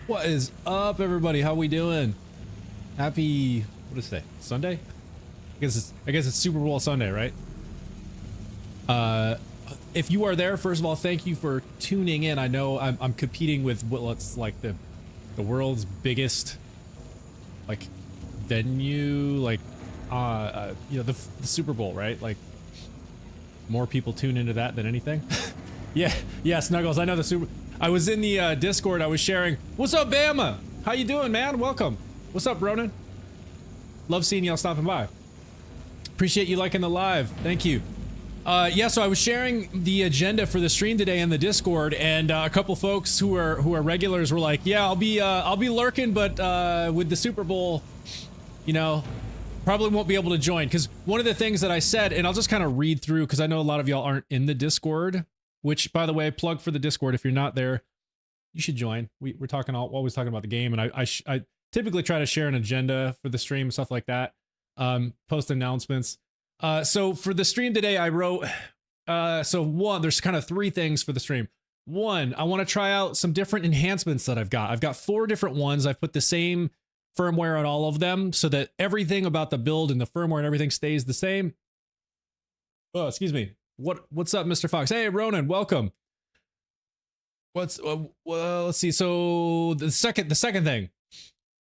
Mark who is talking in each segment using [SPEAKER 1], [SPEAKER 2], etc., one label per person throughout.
[SPEAKER 1] What is up, everybody? How we doing? Happy, what is today? Sunday? I guess it's Super Bowl Sunday, right? If you are there, first of all, thank you for tuning in. I know I'm competing with what's like the world's biggest like venue, like you know, the Super Bowl, right? Like more people tune into that than anything. yeah, Snuggles. I know the Super. I was in the Discord. I was sharing. What's up, Bama? How you doing, man? Welcome. What's up, Ronan? Love seeing y'all stopping by. Appreciate you liking the live. Thank you. Yeah, so I was sharing the agenda for the stream today in the Discord, and a couple folks who are regulars were like, "Yeah, I'll be lurking, but with the Super Bowl, you know, probably won't be able to join." Because one of the things that I said, and I'll just kind of read through, because I know a lot of y'all aren't in the Discord. Which, by the way, plug for the Discord. If you're not there, you should join. We're talking always talking about the game, and I typically try to share an agenda for the stream and stuff like that. Post announcements. So for the stream today, I wrote. So one, there's kind of three things for the stream. One, I want to try out some different enhancements that I've got. I've got 4 different ones. I've put the same firmware on all of them, so that everything about the build and the firmware and everything stays the same. Oh, excuse me. What's up, Mr. Fox? Hey, Ronan, welcome. Well, let's see. So the second thing,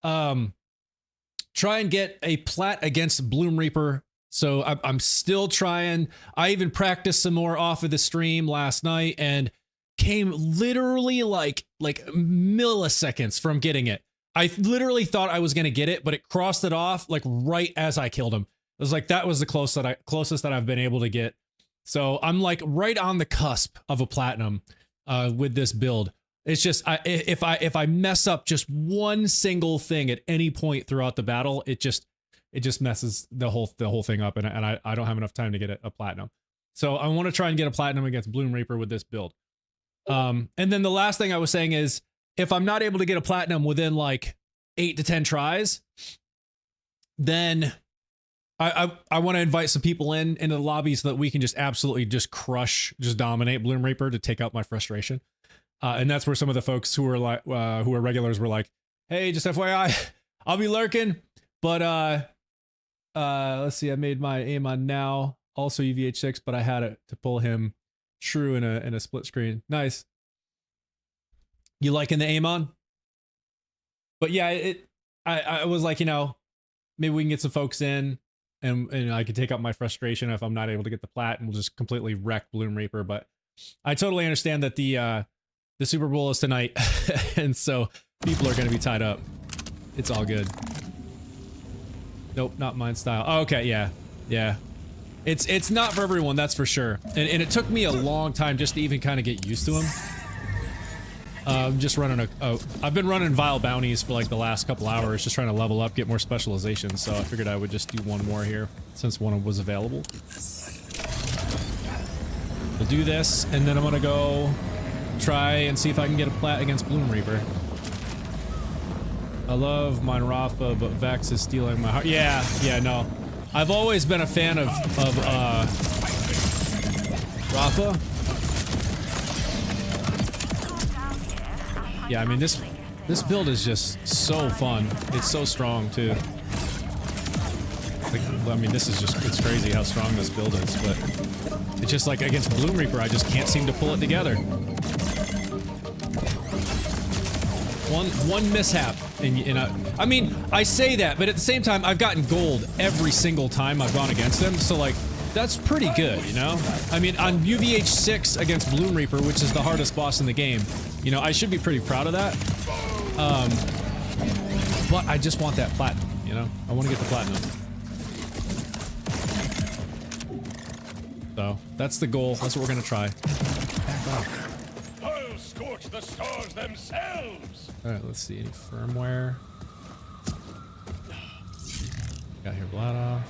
[SPEAKER 1] try and get a plat against Bloom Reaper. So I'm still trying. I even practiced some more off of the stream last night and came literally like milliseconds from getting it. I literally thought I was gonna get it, but it crossed it off like right as I killed him. It was like that was the closest that I've been able to get. So I'm like right on the cusp of a platinum with this build. It's just if I mess up just one single thing at any point throughout the battle, it just messes the whole thing up, and I don't have enough time to get a platinum. So I want to try and get a platinum against Bloom Reaper with this build. And then the last thing I was saying is, if I'm not able to get a platinum within like 8 to 10 tries, then I want to invite some people into the lobby so that we can just absolutely just dominate Bloom Reaper to take out my frustration. And that's where some of the folks who are like who are regulars were like, "Hey, just FYI, I'll be lurking, but let's see, I made my Amon now, also UVH6, but I had it to pull him true in a split screen. Nice. You liking the Amon? But yeah, I was like, you know, maybe we can get some folks in. And I could take out my frustration if I'm not able to get the plat, and we'll just completely wreck Bloom Reaper. But I totally understand that the Super Bowl is tonight, and so people are going to be tied up. It's all good. Nope, not mine style. Oh, okay, yeah. It's not for everyone, that's for sure. And it took me a long time just to even kind of get used to him. Just running I've been running Vile Bounties for like the last couple hours, just trying to level up, get more specialization, so I figured I would just do one more here, since one was available. We'll do this, and then I'm gonna go try and see if I can get a plat against Bloom Reaper. I love mine Rafa, but Vex is stealing my heart. Yeah, no. I've always been a fan of Rafa. Yeah, I mean, this build is just so fun. It's so strong, too. Like, I mean, it's crazy how strong this build is, but it's just like against Bloom Reaper, I just can't seem to pull it together. One mishap, and I mean, I say that, but at the same time, I've gotten gold every single time I've gone against him, so like, that's pretty good, you know? I mean, on UVH6 against Bloom Reaper, which is the hardest boss in the game, you know, I should be pretty proud of that. But I just want that platinum, you know? I want to get the platinum. So, that's the goal. That's what we're going to try. Back off.
[SPEAKER 2] I'll scorch the stars themselves!
[SPEAKER 1] Alright, let's see. Any firmware? Got here, Bladoff.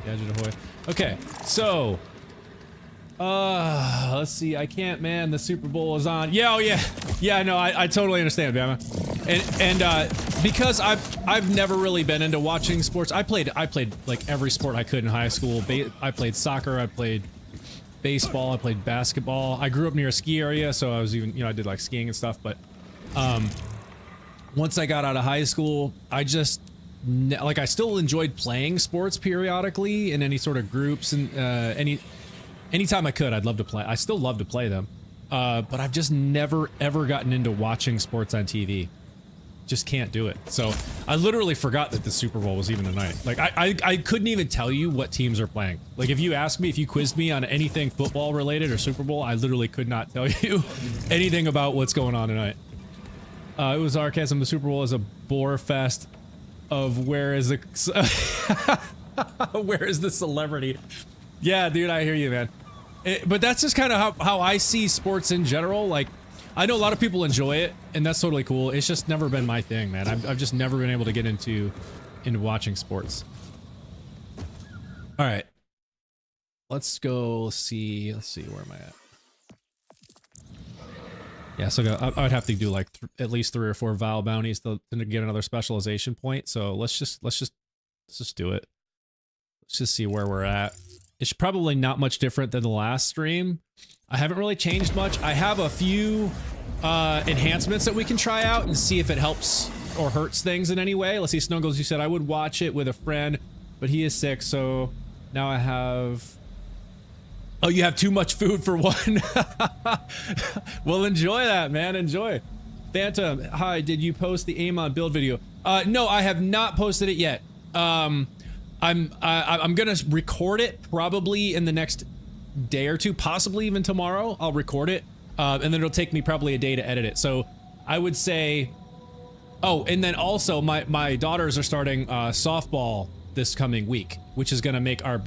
[SPEAKER 1] Gadget ahoy. Okay, so let's see. I can't, man. The Super Bowl is on. Yeah, oh yeah. No, I totally understand, Bama. And because I've never really been into watching sports. I played like every sport I could in high school. I played soccer. I played baseball. I played basketball. I grew up near a ski area, so I was even, you know, I did like skiing and stuff. But once I got out of high school, I just like I still enjoyed playing sports periodically in any sort of groups and anytime I could, I'd love to play. I still love to play them, but I've just never ever gotten into watching sports on TV. Just can't do it. So I literally forgot that the Super Bowl was even tonight. Like I couldn't even tell you what teams are playing. Like if you asked me, if you quizzed me on anything football related or Super Bowl, I literally could not tell you anything about what's going on tonight. It was sarcasm. The Super Bowl is a bore fest of where is the where is the celebrity? Yeah, dude, I hear you, man. But that's just kind of how I see sports in general. Like, I know a lot of people enjoy it, and that's totally cool. It's just never been my thing, man. I've just never been able to get into watching sports. All right, let's go see. Let's see, where am I at? Yeah, so I would have to do like at least 3 or 4 Val bounties to get another specialization point. So let's just do it. Let's just see where we're at. It's probably not much different than the last stream. I haven't really changed much. I have a few enhancements that we can try out and see if it helps or hurts things in any way. Let's see, Snuggles, you said I would watch it with a friend, but he is sick, so now I have... Oh, you have too much food for one. Well, enjoy that, man. Enjoy. Phantom, hi, did you post the Amon Build video? No, I have not posted it yet. I'm gonna record it probably in the next day or two, possibly even tomorrow. I'll record it, and then it'll take me probably a day to edit it. So I would say, oh, and then also my daughters are starting softball this coming week, which is gonna make our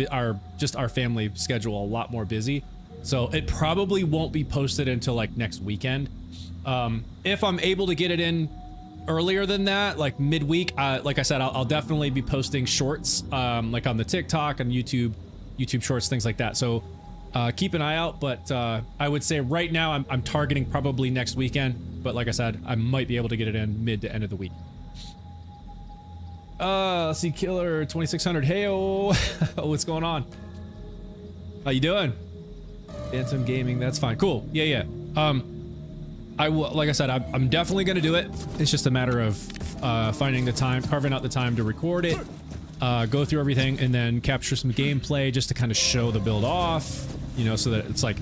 [SPEAKER 1] family schedule a lot more busy. So it probably won't be posted until like next weekend. If I'm able to get it in earlier than that, like midweek, like I said, I'll definitely be posting shorts, like on the TikTok and YouTube shorts, things like that. So keep an eye out, but I would say right now I'm targeting probably next weekend, but like I said, I might be able to get it in mid to end of the week. Let's see, Killer 2600, heyo. What's going on? How you doing? Phantom Gaming, that's fine. Cool. Yeah. I will, like I said, I'm definitely gonna do it. It's just a matter of finding the time, carving out the time to record it, go through everything, and then capture some gameplay just to kind of show the build off, you know, so that it's like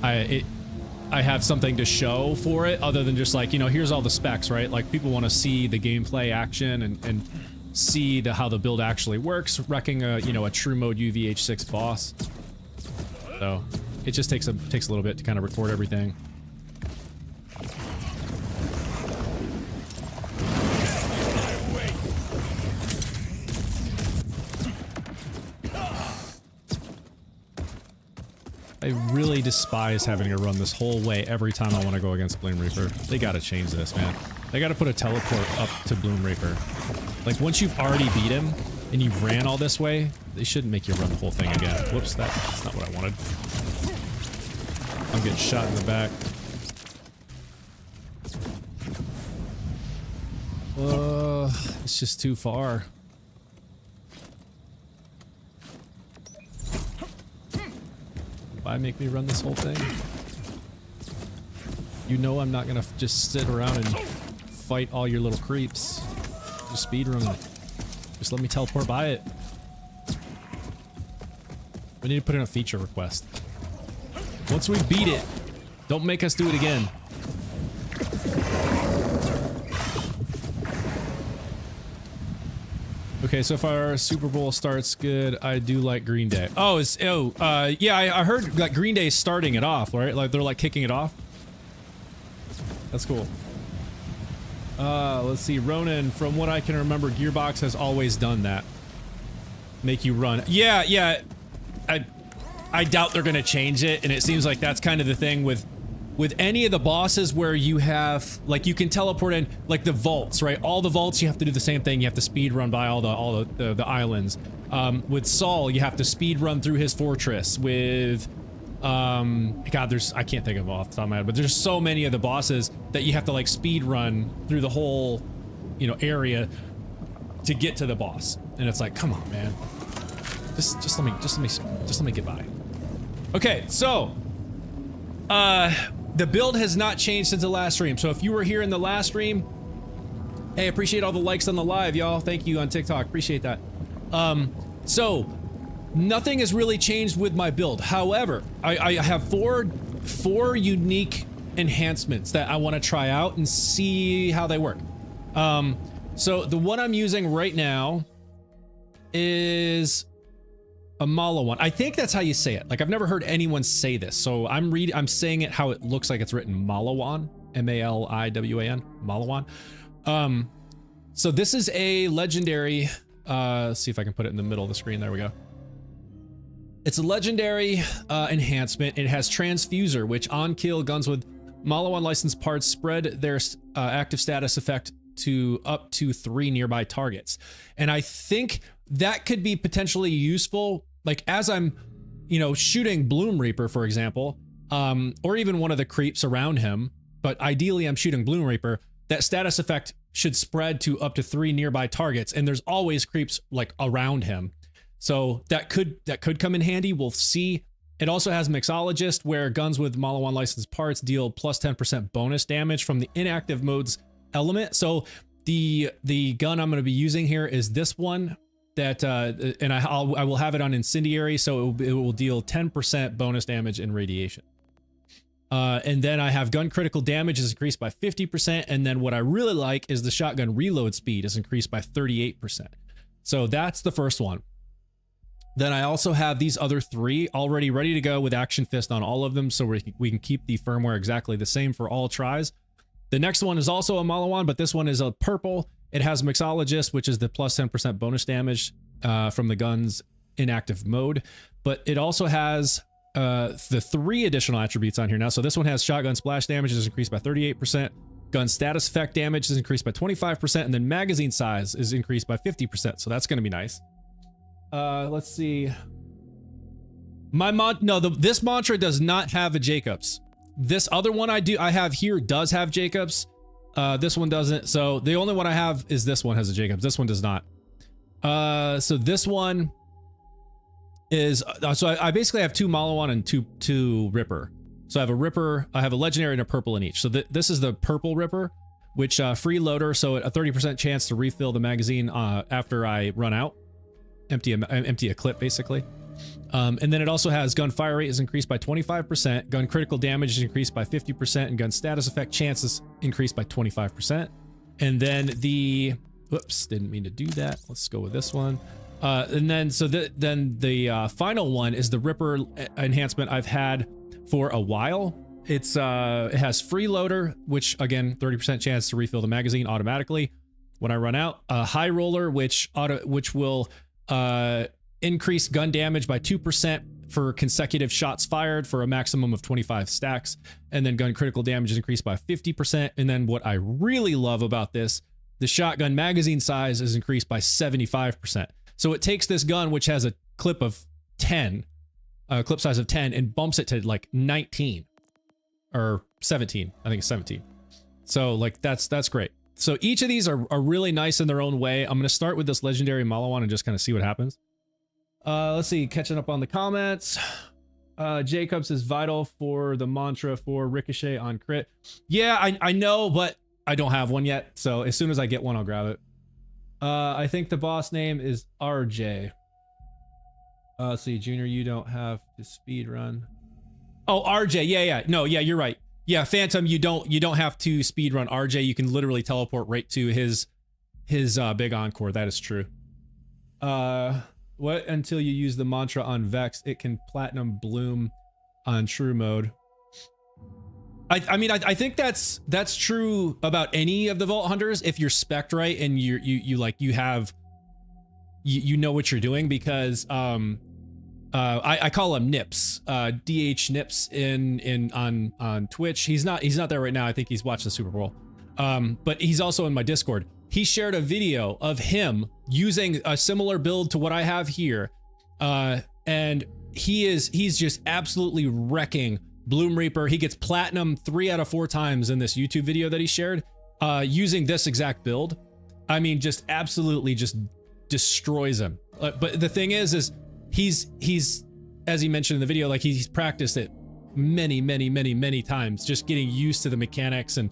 [SPEAKER 1] I have something to show for it other than just like, you know, here's all the specs, right? Like people want to see the gameplay action and see how the build actually works, wrecking a, you know, a true mode UVH6 boss. So it just takes a little bit to kind of record everything. I really despise having to run this whole way every time I want to go against Bloom Reaper. They gotta change this, man. They gotta put a teleport up to Bloom Reaper. Like, once you've already beat him, and you ran all this way, they shouldn't make you run the whole thing again. Whoops, that's not what I wanted. I'm getting shot in the back. It's just too far. Why make me run this whole thing? You know I'm not gonna just sit around and fight all your little creeps. Just speedrun it. Just let me teleport by it. We need to put in a feature request. Once we beat it, don't make us do it again. Okay, so far Super Bowl starts good. I do like Green Day. Oh, yeah, I heard like Green Day starting it off, right? Like they're like kicking it off. That's cool. Let's see, Ronan, from what I can remember, Gearbox has always done that. Make you run. Yeah. I doubt they're gonna change it, and it seems like that's kind of the thing with any of the bosses where you have, like, you can teleport in, like the vaults, right? All the vaults, you have to do the same thing. You have to speed run by all the islands. With Saul, you have to speed run through his fortress. With, God, I can't think of off the top of my head, but there's so many of the bosses that you have to like speed run through the whole, you know, area to get to the boss. And it's like, come on, man. Just let me get by. Okay, so, the build has not changed since the last stream. So if you were here in the last stream, Hey, appreciate all the likes on the live, y'all. Thank you on TikTok. Appreciate that. So nothing has really changed with my build. However, I have four unique enhancements that I want to try out and see how they work. So the one I'm using right now is a Malawan. I think that's how you say it. Like, I've never heard anyone say this, so I'm saying it how it looks like it's written, Malawan, M-A-L-I-W-A-N, Malawan. So this is a legendary, let's see if I can put it in the middle of the screen. There we go. It's a legendary enhancement. It has Transfuser, which on kill guns with Malawan licensed parts spread their active status effect to up to 3 nearby targets. And I think that could be potentially useful, like as I'm, you know, shooting Bloom Reaper, for example, or even one of the creeps around him, but ideally I'm shooting Bloom Reaper, that status effect should spread to up to 3 nearby targets, and there's always creeps like around him. So that could come in handy. We'll see. It also has Mixologist, where guns with Malawan licensed parts deal plus 10% bonus damage from the inactive mode's element. So the gun I'm going to be using here is this one that, and I will have it on Incendiary, so it will deal 10% bonus damage in radiation. And then I have gun critical damage is increased by 50%, and then what I really like is the shotgun reload speed is increased by 38%. So that's the first one. Then I also have these other 3 already ready to go with Action Fist on all of them, so we can keep the firmware exactly the same for all tries. The next one is also a Malawan, but this one is a purple. It has Mixologist, which is the plus 10% bonus damage from the gun's inactive mode. But it also has the 3 additional attributes on here now. So this one has shotgun splash damage is increased by 38%. Gun status effect damage is increased by 25%. And then magazine size is increased by 50%. So that's going to be nice. Let's see. This mantra does not have a Jacobs. This other one I have here does have Jacobs. This one doesn't. So the only one I have is this one has a Jacobs. This one does not. So this one is, so I basically have 2 Malawan and two Ripper. So I have a Ripper, I have a legendary and a purple in each. So this is the purple Ripper, which freeloader, so a 30% chance to refill the magazine after I run out. Empty a clip, basically. And then it also has gun fire rate is increased by 25%, gun critical damage is increased by 50%, and gun status effect chances increased by 25%. And then whoops, didn't mean to do that. Let's go with this one. And then then the final one is the Ripper enhancement I've had for a while. It has freeloader, which again 30% chance to refill the magazine automatically when I run out. High roller, which will increase gun damage by 2% for consecutive shots fired for a maximum of 25 stacks, and then gun critical damage is increased by 50%. And then what I really love about this, the shotgun magazine size is increased by 75%. So it takes this gun, which has a clip of 10, clip size of 10, and bumps it to like 19 or 17. I think it's 17. So like that's great. So each of these are really nice in their own way. I'm going to start with this legendary Malawan and just kind of see what happens. Let's see, catching up on the comments. Jacobs is vital for the mantra for Ricochet on crit. Yeah, I know, but I don't have one yet. So as soon as I get one, I'll grab it. I think the boss name is RJ. Let's see, Junior, you don't have to speed run. Oh, RJ. Yeah. No, yeah, you're right. Yeah, Phantom, you don't have to speed run RJ. You can literally teleport right to his big encore. That is true. What until you use the mantra on Vex, it can platinum bloom on true mode. I mean, I think that's true about any of the Vault Hunters if you're spec'd right and you know what you're doing, because I call him Nips, DH Nips on Twitch. He's not there right now. I think he's watching the Super Bowl. But he's also in my Discord. He shared a video of him using a similar build to what I have here. And he's just absolutely wrecking Bloom Reaper. He gets platinum 3 out of 4 times in this YouTube video that he shared, using this exact build. I mean, just absolutely just destroys him. But the thing is he's, as he mentioned in the video, like he's practiced it many times, just getting used to the mechanics, and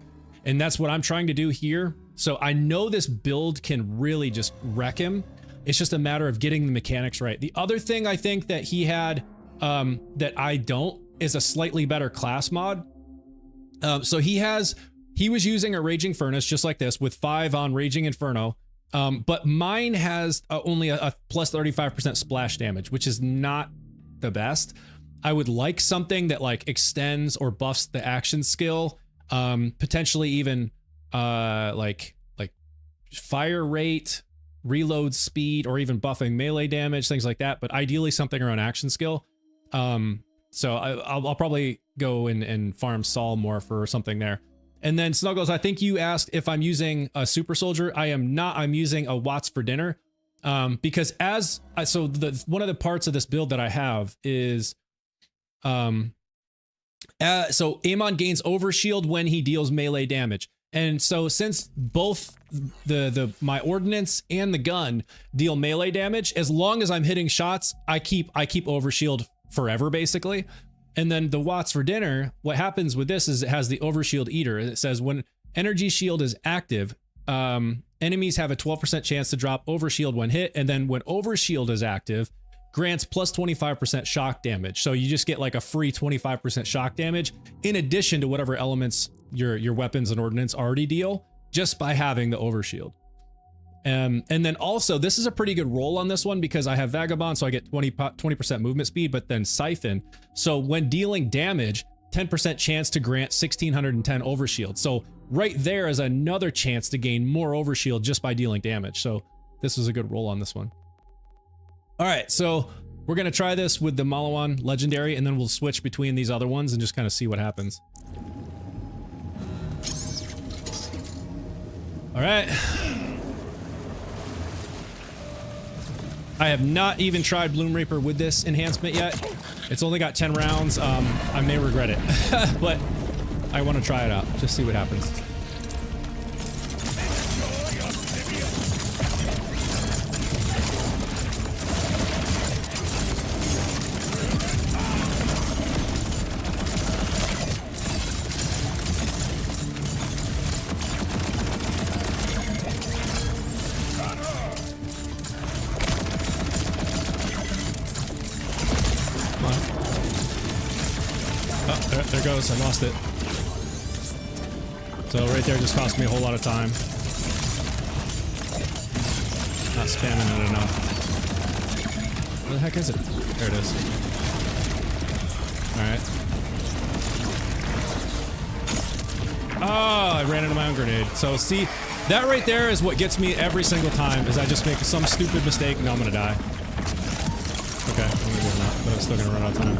[SPEAKER 1] that's what I'm trying to do here. So I know this build can really just wreck him. It's just a matter of getting the mechanics right. The other thing I think that he had that I don't is a slightly better class mod. So he was using a Raging Furnace just like this with 5 on Raging Inferno. But mine has only a plus 35% splash damage, which is not the best. I would like something that like extends or buffs the action skill, potentially even like fire rate, reload speed, or even buffing melee damage, things like that. But ideally something around action skill. So I'll probably go and farm Saul more for something there. And then Snuggles, I think you asked if I'm using a super soldier. I am not. I'm using a Watts for dinner, because one of the parts of this build that I have is, so Amon gains overshield when he deals melee damage. And so since both my ordnance and the gun deal melee damage, as long as I'm hitting shots, I keep overshield forever basically. And then the Watts for dinner, what happens with this is it has the overshield eater. It says when energy shield is active, enemies have a 12% chance to drop overshield when hit. And then when overshield is active, grants plus 25% shock damage. So you just get like a free 25% shock damage in addition to whatever elements your weapons and ordnance already deal just by having the overshield. And then also, this is a pretty good roll on this one because I have Vagabond, so I get 20% movement speed, but then Siphon. So when dealing damage, 10% chance to grant 1610 overshield. So right there is another chance to gain more overshield just by dealing damage. So this was a good roll on this one. All right, so we're gonna try this with the Malawan Legendary, and then we'll switch between these other ones and just kind of see what happens. All right. I have not even tried Bloom Reaper with this enhancement yet. It's only got 10 rounds. I may regret it, but I want to try it out. Just see what happens. There goes. I lost it. So right there just cost me a whole lot of time. Not spamming it enough. Where the heck is it? There it is. Alright. Oh, I ran into my own grenade. So see, that right there is what gets me every single time, is I just make some stupid mistake and now I'm gonna die. Okay, I'm gonna get that, but I'm still gonna run out of time.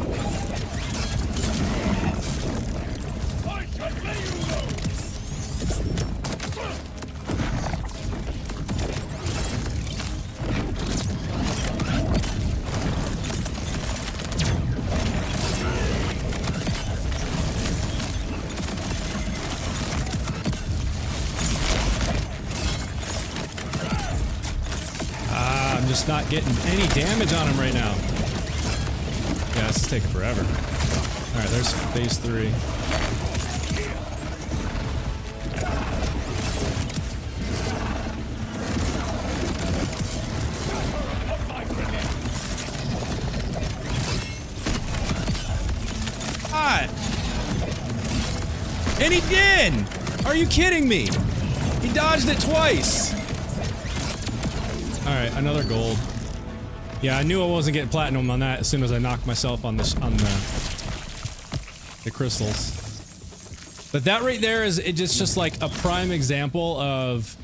[SPEAKER 1] Just not getting any damage on him right now. Yeah, this is taking forever. Alright, there's phase 3. Hot! And he did! Are you kidding me? He dodged it twice! Alright, another gold. Yeah, I knew I wasn't getting platinum on that as soon as I knocked myself on this on the crystals. But that right there is just like a prime example of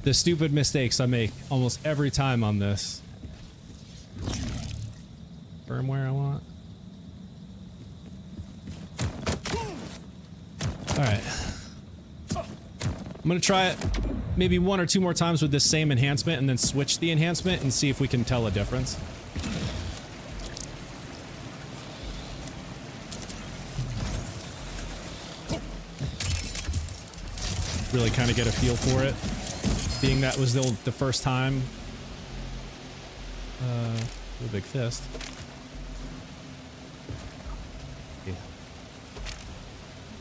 [SPEAKER 1] the stupid mistakes I make almost every time on this. Firmware I want. Alright. I'm gonna try it maybe 1 or 2 more times with this same enhancement and then switch the enhancement and see if we can tell a difference. Really kind of get a feel for it, being that was the first time. A big fist. Yeah.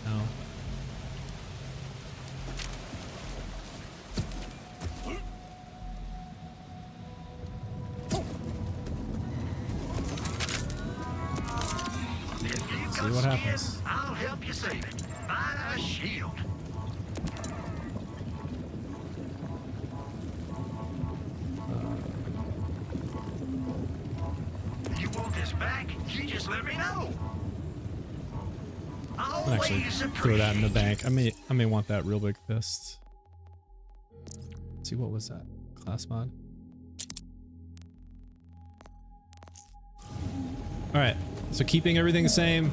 [SPEAKER 1] No. see what happens.
[SPEAKER 3] I'll help you save it. Buy a shield. You want this back? You just let me know.
[SPEAKER 1] I'll actually throw that in the bank. I may want that real big fist. Let's see, what was that? Class mod. All right, so keeping everything the same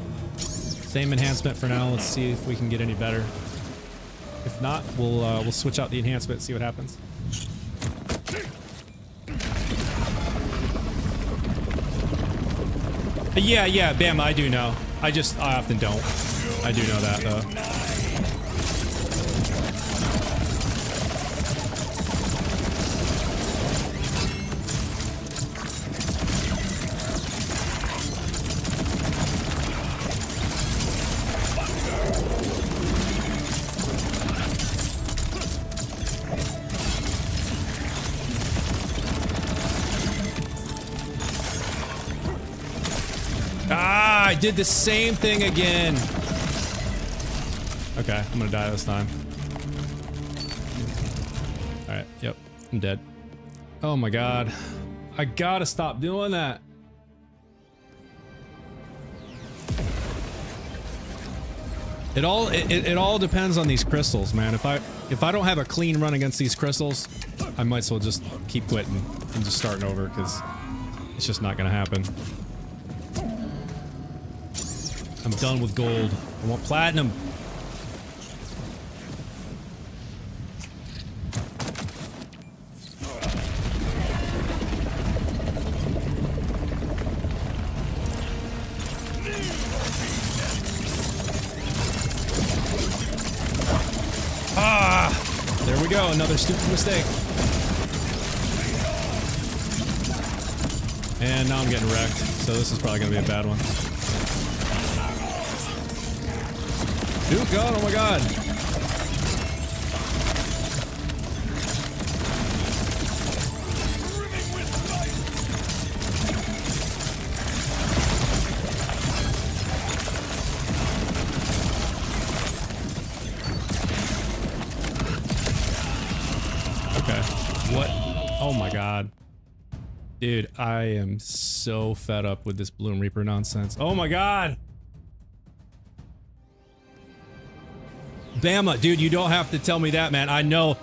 [SPEAKER 1] enhancement for now. Let's see if we can get any better. If not, we'll switch out the enhancement and see what happens. Yeah, Bam, I do know. I often don't. I do know that though. I did the same thing again. Okay, I'm gonna die this time. Alright, yep, I'm dead. Oh my god. I gotta stop doing that. It all depends on these crystals, man. If I don't have a clean run against these crystals, I might as well just keep quitting and just starting over, because it's just not gonna happen. I'm done with gold. I want platinum. There we go. Another stupid mistake. And now I'm getting wrecked. So this is probably going to be a bad one. Duke God, oh my god. Okay. What? Oh my god. Dude, I am so fed up with this Bloom Reaper nonsense. Oh my god. Bama, dude, you don't have to tell me that, man. I know.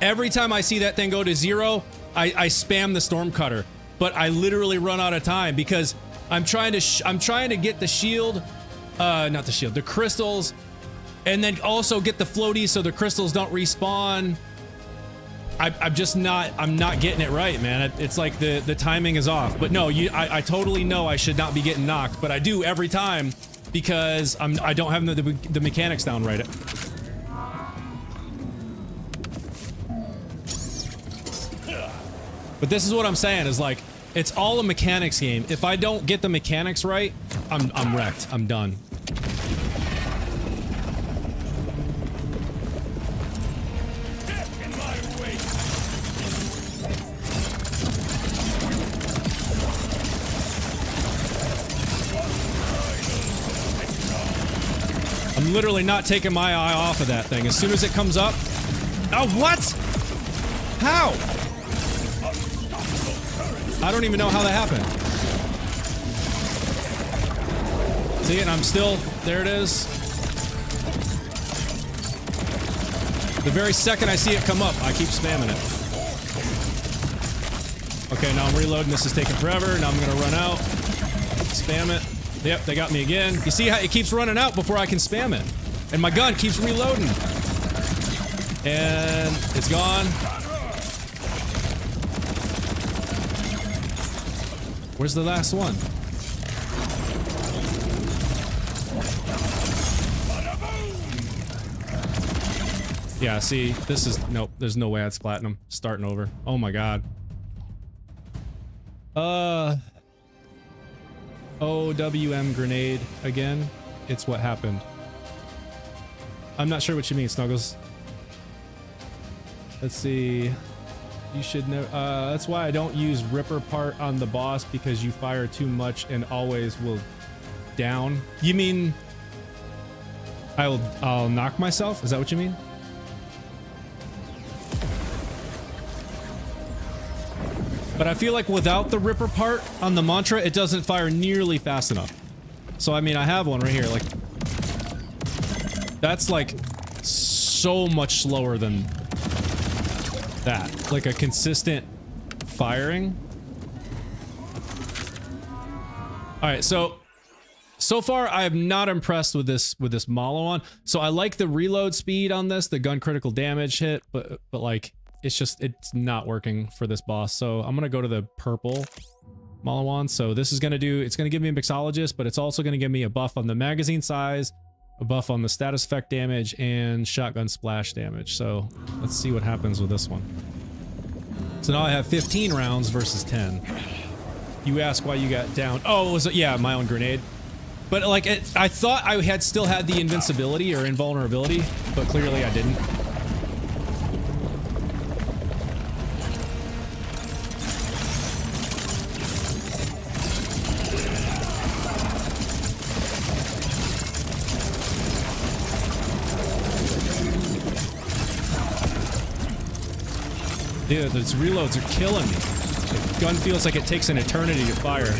[SPEAKER 1] Every time I see that thing go to 0, I spam the storm cutter, but I literally run out of time because I'm trying to get the shield, not the shield, the crystals, and then also get the floaties so the crystals don't respawn. I'm not getting it right, man. It's like the timing is off. But no, I totally know I should not be getting knocked, but I do every time because I don't have the mechanics down right. But this is what I'm saying is, like, it's all a mechanics game. If I don't get the mechanics right, I'm wrecked. I'm done. I'm literally not taking my eye off of that thing. As soon as it comes up... Oh, what? How? I don't even know how that happened. See, and I'm still... There it is. The very second I see it come up, I keep spamming it. Okay, now I'm reloading. This is taking forever. Now I'm gonna run out. Spam it. Yep, they got me again. You see how it keeps running out before I can spam it. And my gun keeps reloading. And it's gone. Where's the last one? Yeah, see, this is... Nope, there's no way it's platinum. Starting over. Oh my god. OWM grenade again. It's what happened. I'm not sure what you mean, Snuggles. Let's see. You should know. That's why I don't use Ripper part on the boss, because you fire too much and always will down. You mean I'll knock myself? Is that what you mean? But I feel like without the Ripper part on the mantra, it doesn't fire nearly fast enough. So I mean, I have one right here. Like, that's like so much slower than that. Like a consistent firing. All right, so far I am not impressed with this Malon. So I like the reload speed on this, the gun critical damage hit, but like it's not working for this boss. So I'm gonna go to the purple Malon. So this is gonna it's gonna give me a mixologist, but it's also gonna give me a buff on the magazine size, a buff on the status effect damage, and shotgun splash damage. So let's see what happens with this one. So now I have 15 rounds versus 10. You ask why you got down. Oh, it was, yeah, my own grenade. But like, I thought I still had the invincibility or invulnerability, but clearly I didn't. Dude, those reloads are killing me. The gun feels like it takes an eternity to fire.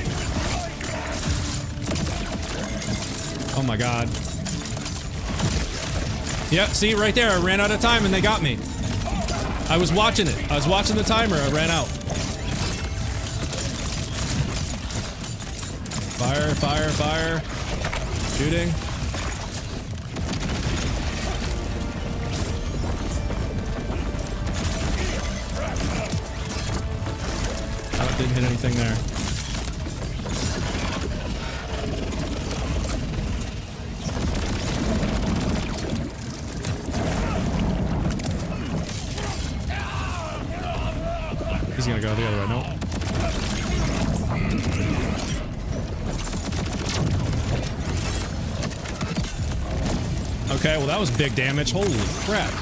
[SPEAKER 1] Oh my god. Yep, see right there, I ran out of time and they got me. I was watching it. I was watching the timer, I ran out. Fire, fire, fire. Shooting. Oh, didn't hit anything there. He's gonna go the other way. Nope. Okay, well that was big damage. Holy crap.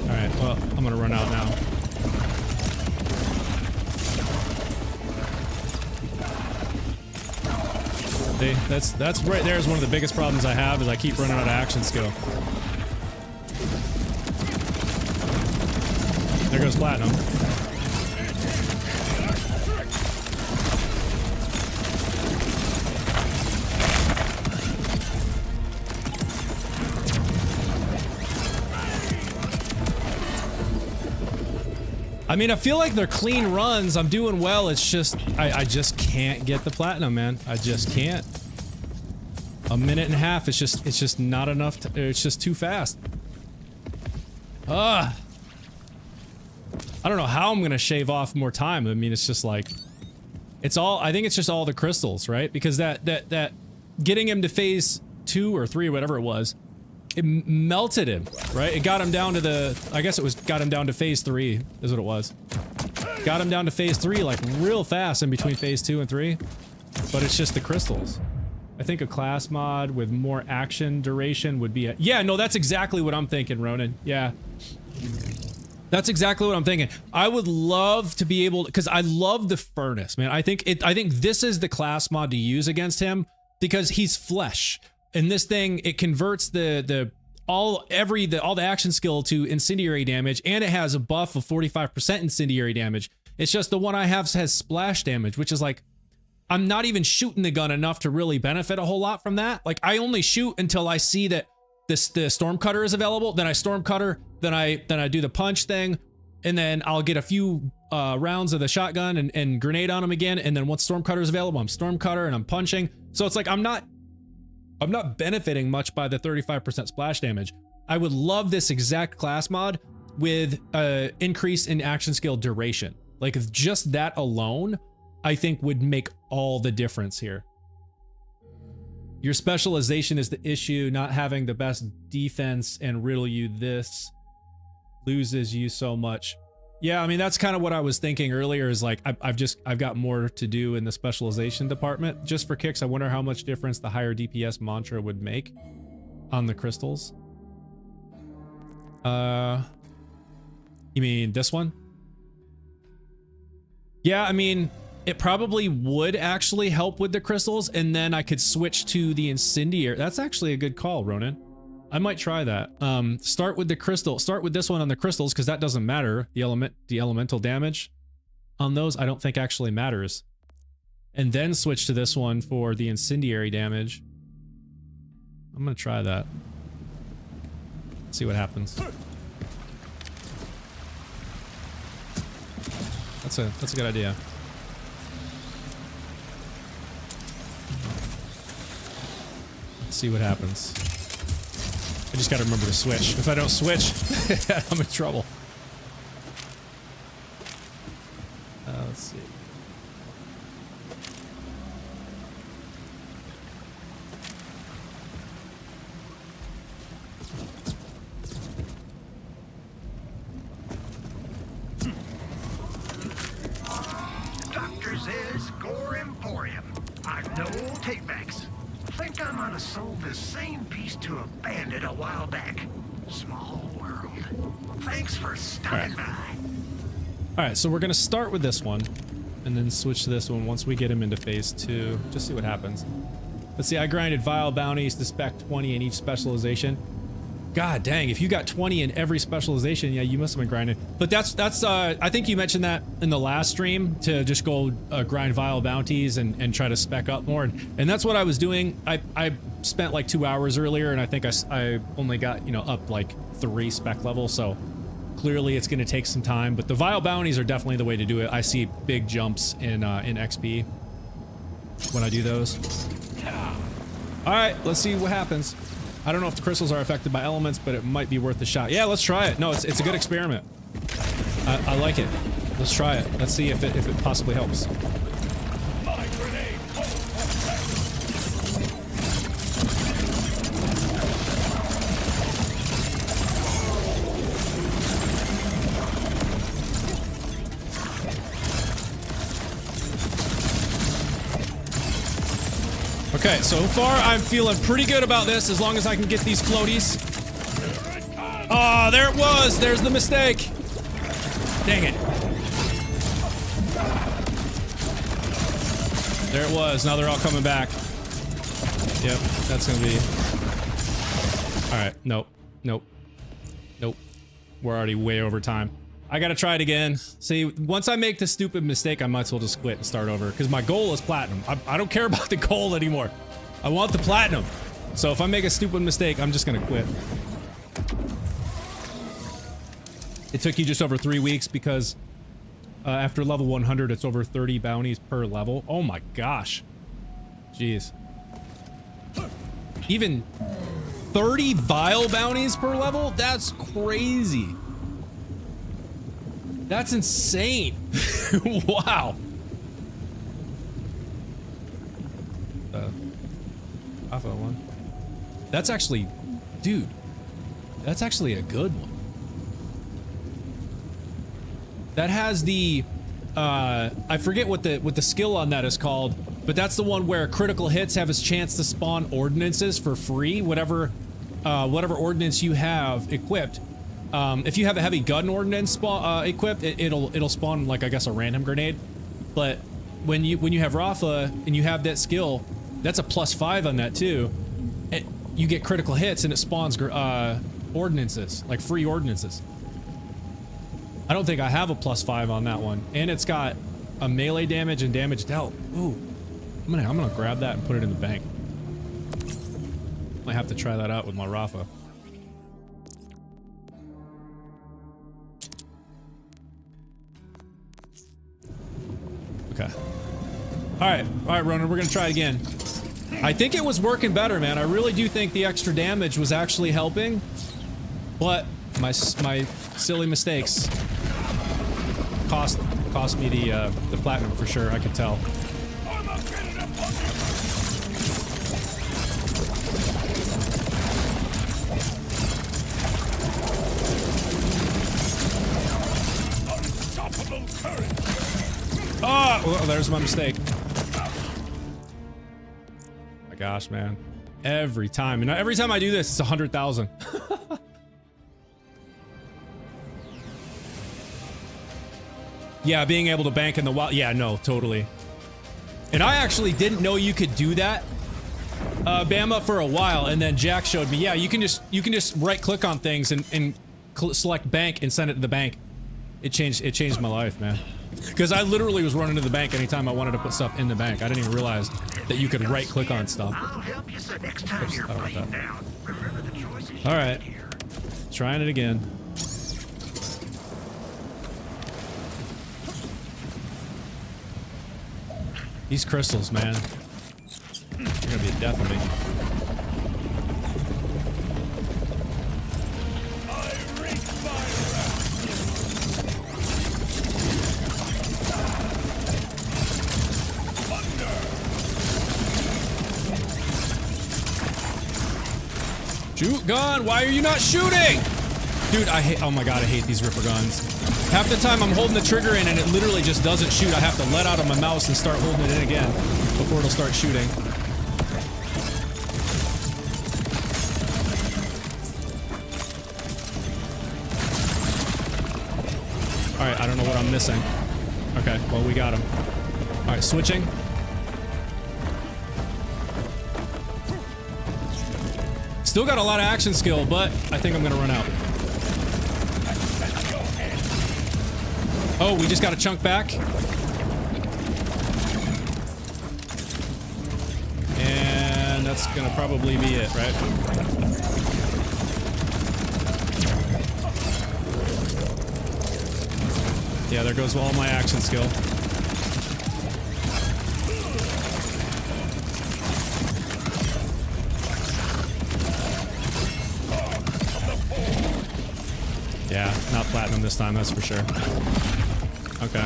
[SPEAKER 1] Alright, well, I'm gonna run out now. See, that's right there is one of the biggest problems I have is I keep running out of action skill. There goes platinum. I mean, I feel like they're clean runs. I'm doing well. It's just, I just can't get the platinum, man. I just can't. A minute and a half. It's just not enough. It's just too fast. Ugh. I don't know how I'm gonna shave off more time. I mean, it's just like, it's all. I think it's just all the crystals, right? Because that getting him to phase 2 or 3, whatever it was. It melted him, right? It got him down to the, I guess it was, got him down to phase 3 is what it was. Got him down to phase 3 like real fast in between phase 2 and 3. But it's just the crystals. I think a class mod with more action duration would be a, yeah, no, that's exactly what I'm thinking, Ronan. Yeah. That's exactly what I'm thinking. I would love to be able to, because I love the furnace, man. I think this is the class mod to use against him because he's flesh. In this thing, it converts all the action skill to incendiary damage, and it has a buff of 45% incendiary damage. It's just the one I have has splash damage, which is like, I'm not even shooting the gun enough to really benefit a whole lot from that. Like, I only shoot until I see that the storm cutter is available. Then I storm cutter. Then I do the punch thing, and then I'll get a few rounds of the shotgun and grenade on him again. And then once storm cutter is available, I'm storm cutter and I'm punching. So it's like I'm not benefiting much by the 35% splash damage. I would love this exact class mod with increase in action skill duration. Like just that alone, I think would make all the difference here. Your specialization is the issue, not having the best defense and riddle you this loses you so much. Yeah, I mean, that's kind of what I was thinking earlier is like, I've got more to do in the specialization department. Just for kicks, I wonder how much difference the higher DPS mantra would make on the crystals. You mean this one? Yeah, I mean, it probably would actually help with the crystals, and then I could switch to the incendiary. That's actually a good call, Ronan. I might try that. Start with the crystal. Start with this one on the crystals, because that doesn't matter. The elemental damage on those I don't think actually matters. And then switch to this one for the incendiary damage. I'm gonna try that. See what happens. That's a good idea. Let's see what happens. I just gotta remember to switch. If I don't switch, I'm in trouble. Let's see.
[SPEAKER 3] Dr. Z's Gore Emporium. I've no takebacks. Think I might have sold this same piece to a bandit a while back. Small world. Thanks for stopping by.
[SPEAKER 1] All right, so we're gonna start with this one, and then switch to this one once we get him into phase 2. Just see what happens. Let's see. I grinded vile bounties to spec 20 in each specialization. God dang, if you got 20 in every specialization, yeah, you must have been grinding. But that's I think you mentioned that in the last stream, to just go grind vile bounties and try to spec up more, and that's what I was doing. I spent like 2 hours earlier, and I think I only got, you know, up like 3 spec levels, so clearly it's going to take some time, but the vile bounties are definitely the way to do it. I see big jumps in XP when I do those. All right, let's see what happens. I don't know if the crystals are affected by elements, but it might be worth a shot. Yeah, let's try it. No, it's a good experiment. I like it. Let's try it. Let's see if it possibly helps.
[SPEAKER 2] My grenade.
[SPEAKER 1] Okay, so far I'm feeling pretty good about this, as long as I can get these floaties. Oh, there it was. There's the mistake. Dang it. There it was. Now they're all coming back. Yep, that's gonna be... All right, nope, nope, nope. We're already way over time. I gotta try it again. See, once I make this stupid mistake, I might as well just quit and start over, because my goal is platinum. I don't care about the gold anymore. I want the platinum. So if I make a stupid mistake, I'm just gonna quit. It took you just over 3 weeks because after level 100, it's over 30 bounties per level. Oh my gosh. Jeez. Even 30 vile bounties per level? That's crazy. That's insane. Wow. I found one. That's actually, dude, that's actually a good one. That has the, I forget what the skill on that is called, but that's the one where critical hits have a chance to spawn ordinances for free. Whatever ordinance you have equipped. If you have a heavy gun ordnance equipped, it'll spawn, like, I guess, a random grenade. But when you have Rafa and you have that skill, that's a +5 on that too. You get critical hits and it spawns ordinances, like free ordinances. I don't think I have a +5 on that one, and it's got a melee damage and damage dealt. Ooh, I'm gonna grab that and put it in the bank. Might have to try that out with my Rafa. Okay. All right, Ronan, we're gonna try it again. I think it was working better, man. I really do think the extra damage was actually helping, but my silly mistakes cost me the platinum for sure. I could tell. Oh, well, there's my mistake. My gosh, man. Every time. And every time I do this, it's 100,000. Yeah, being able to bank in the wild. Yeah, no, totally. And I actually didn't know you could do that, Bama, for a while, and then Jack showed me. Yeah, you can just right click on things and select bank and send it to the bank. It changed my life, man. Because I literally was running to the bank anytime I wanted to put stuff in the bank. I didn't even realize that you could right click on stuff.
[SPEAKER 3] I'll help you so next time you're playing down. Remember the choices.
[SPEAKER 1] All right, trying it again. These crystals, man. They're gonna be a death of me. Shoot gun, why are you not shooting? Dude, oh my god, I hate these Ripper guns. Half the time I'm holding the trigger in and it literally just doesn't shoot. I have to let out of my mouse and start holding it in again before it'll start shooting. Alright, I don't know what I'm missing. Okay, well, we got him. Alright, switching. Still got a lot of action skill, but I think I'm gonna run out. Oh, we just got a chunk back. And that's gonna probably be it, right? Yeah, there goes all my action skill. Yeah, not platinum this time, that's for sure. Okay.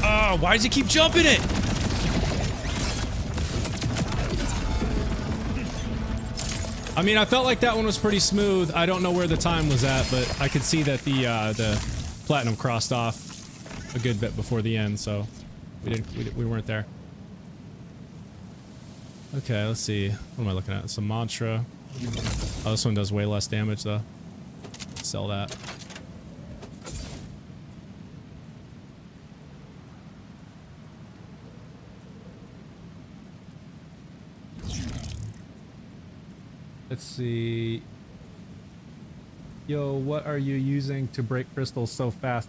[SPEAKER 1] Oh, why does he keep jumping it? I mean, I felt like that one was pretty smooth. I don't know where the time was at, but I could see that the platinum crossed off a good bit before the end, so we weren't there. Okay, let's see. What am I looking at? Some mantra. Oh, this one does way less damage though. Sell that. Let's see. Yo, what are you using to break crystals so fast?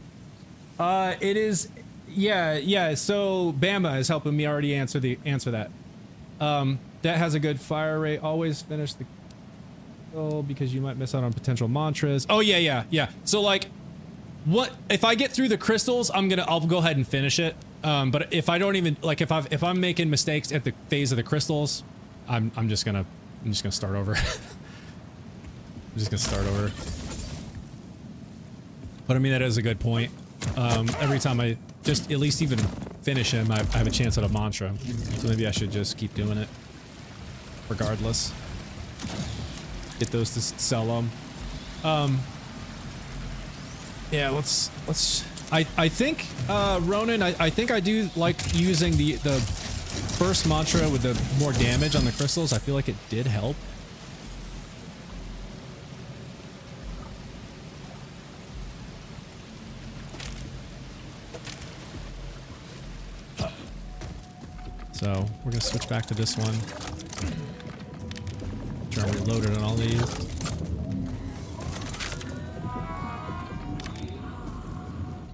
[SPEAKER 1] It is, yeah. So Bama is helping me already answer that. That has a good fire rate. Always finish the kill because you might miss out on potential mantras. Oh yeah. So like, what if I get through the crystals? I'll go ahead and finish it. But if I don't even like, if I'm making mistakes at the phase of the crystals, I'm just gonna start over. I'm just gonna start over. But I mean, that is a good point. Every time I just at least even finish him, I have a chance at a mantra. So maybe I should just keep doing it. Regardless. Get those to sell them. Yeah, let's I think Ronan, I think I do like using the first mantra with the more damage on the crystals. I feel like it did help. So we're gonna switch back to this one. Try and reload it on all these.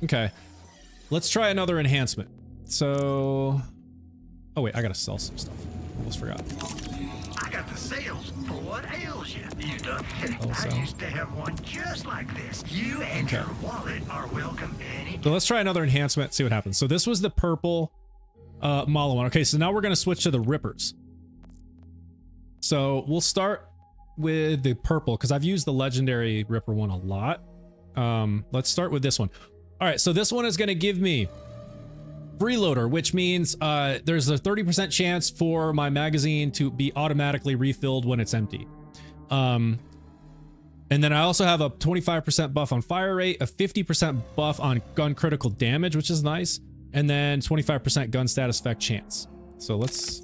[SPEAKER 1] Okay, let's try another enhancement. So, oh wait, I gotta sell some stuff. Almost forgot.
[SPEAKER 3] I got the sales for what ails you. You done.
[SPEAKER 1] Also.
[SPEAKER 3] I used to have one just like this. You and your wallet are welcome any.
[SPEAKER 1] So let's try another enhancement, see what happens. So this was the purple Mala one. Okay, so now we're gonna switch to the Rippers. So we'll start with the purple because I've used the legendary Ripper one a lot. Let's start with this one. All right, so this one is gonna give me freeloader, which means there's a 30% chance for my magazine to be automatically refilled when it's empty. And then I also have a 25% buff on fire rate, a 50% buff on gun critical damage, which is nice, and then 25% gun status effect chance. So let's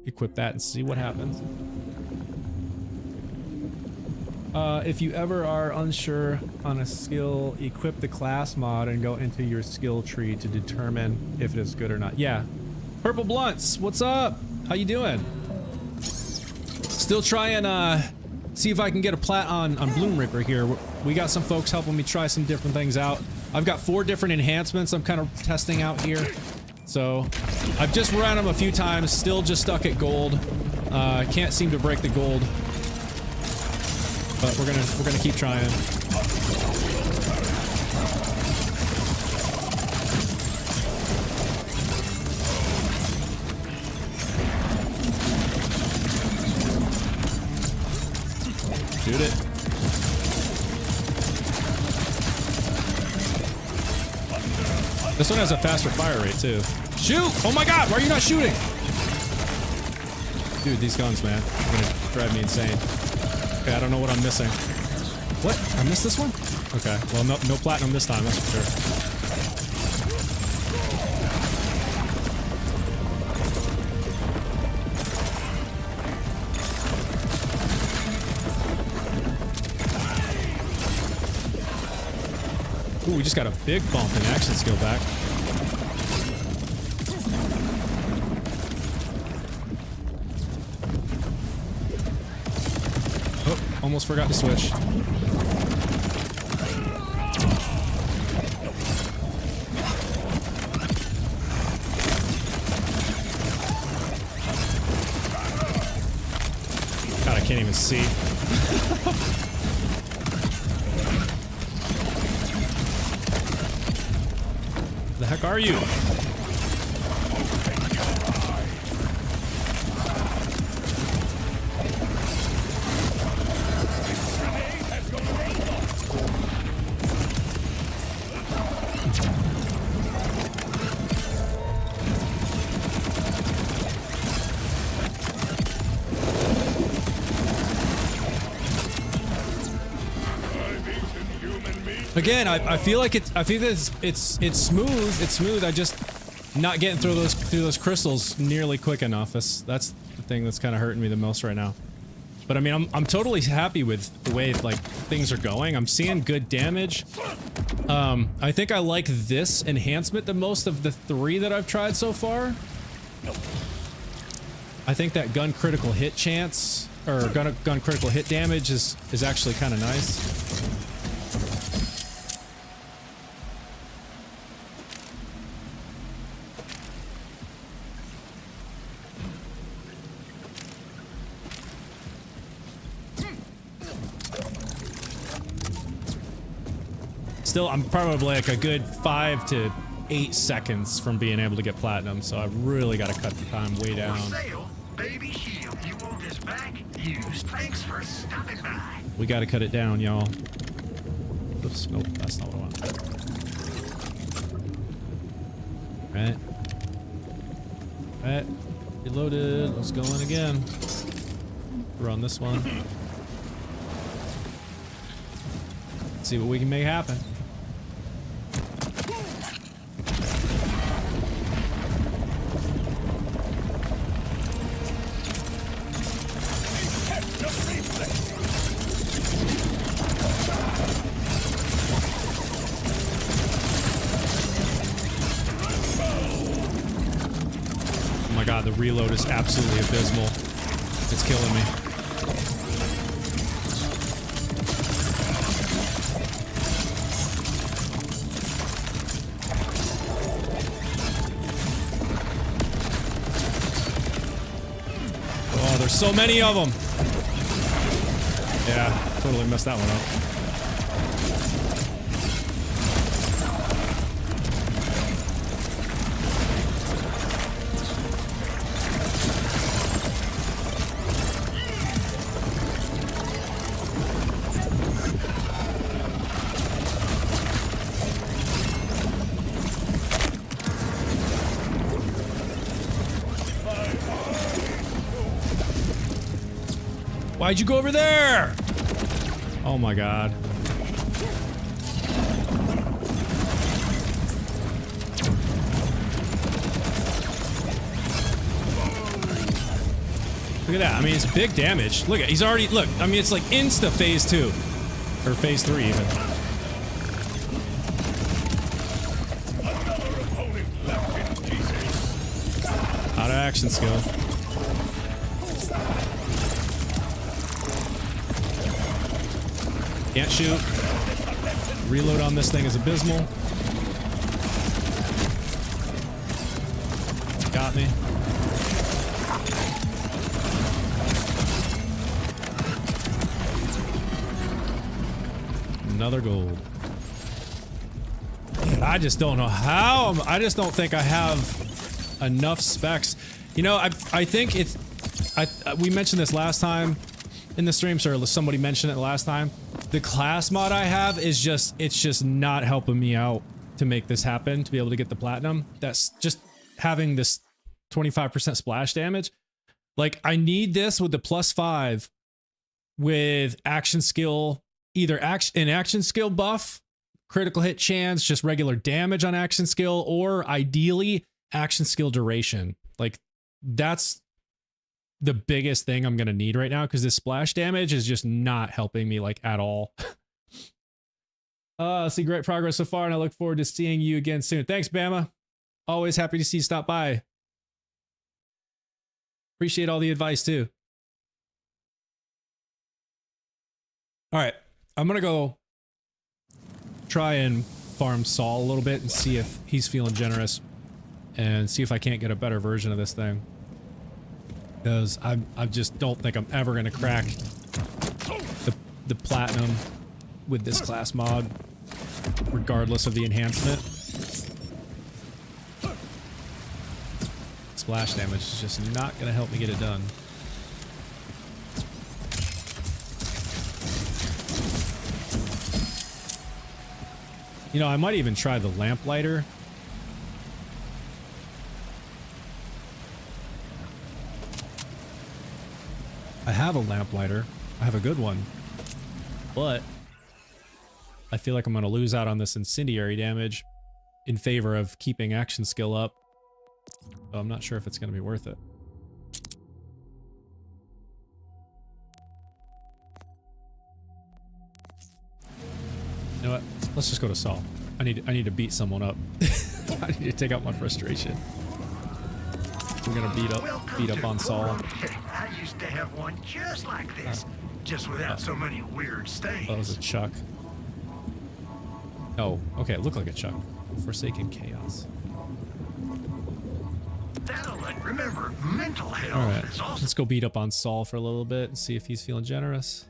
[SPEAKER 1] equip that and see what happens. If you ever are unsure on a skill, equip the class mod and go into your skill tree to determine if it is good or not. Yeah. Purple Blunts, what's up? How you doing? Still trying see if I can get a plat on Bloom Reaper here. We got some folks helping me try some different things out. I've got 4 different enhancements I'm kind of testing out here. So I've just run them a few times, still just stuck at gold. Can't seem to break the gold. But we're gonna keep trying. Shoot it. This one has a faster fire rate too. Shoot! Oh my god, why are you not shooting? Dude, these guns, man, are gonna drive me insane. Okay, I don't know what I'm missing. What? I missed this one? Okay, well, no platinum this time, that's for sure. Ooh, we just got a big bump in action skill back. Oh, almost forgot to switch. God, I can't even see. The heck are you? Again, I feel like it's smooth. It's smooth. I just not getting through those crystals nearly quick enough. That's the thing that's kind of hurting me the most right now. But I mean, I'm totally happy with the way like things are going. I'm seeing good damage. I think I like this enhancement the most of the 3 that I've tried so far. I think that gun critical hit chance or gun critical hit damage is actually kind of nice. Still, I'm probably like a good 5 to 8 seconds from being able to get platinum, so I really got to cut the time way down.
[SPEAKER 3] For sale, baby shield. You want this back? Used. Thanks for stopping by.
[SPEAKER 1] We got to cut it down, y'all. Oops, nope, that's not what I want. Right. Right. Reloaded. Let's go in again. We're on this one. Let's see what we can make happen. Oh my god, the reload is absolutely abysmal. It's killing me. Oh, there's so many of them. Yeah, totally messed that one up. Why'd you go over there? Oh my god. Look at that. I mean, it's big damage. Look at, he's already, look, I mean, it's like insta phase 2. Or phase 3 even. Out of action skill. Can't shoot. Reload on this thing is abysmal. Got me. Another gold. I just don't know how. I just don't think I have enough specs. You know, I think it's. We mentioned this last time in the stream, or somebody mentioned it last time. The class mod I have is just, it's just not helping me out to make this happen, to be able to get the platinum. That's just having this 25% splash damage. Like, I need this with the +5 with action skill, either an action skill buff, critical hit chance, just regular damage on action skill, or ideally action skill duration. Like, that's the biggest thing I'm gonna need right now, because this splash damage is just not helping me like at all. See great progress so far, and I look forward to seeing you again soon. Thanks, Bama. Always happy to see you stop by. Appreciate all the advice too. All right, I'm gonna go try and farm Saul a little bit and see if he's feeling generous, and see if I can't get a better version of this thing. Because I just don't think I'm ever gonna crack the platinum with this class mod, regardless of the enhancement. Splash damage is just not gonna help me get it done. You know, I might even try the lamplighter. I have a lamplighter. I have a good one. But I feel like I'm going to lose out on this incendiary damage in favor of keeping action skill up. So I'm not sure if it's going to be worth it. You know what? Let's just go to Saul. I need to beat someone up. I need to take out my frustration. We're gonna beat up on Saul.
[SPEAKER 3] I used to have one just like this, just without so many weird stains.
[SPEAKER 1] That was a Chuck. Oh, okay, it looked like a Chuck. Forsaken Chaos.
[SPEAKER 3] Remember, mental health
[SPEAKER 1] All right,
[SPEAKER 3] is also.
[SPEAKER 1] let's go beat up on Saul for a little bit and see if he's feeling generous.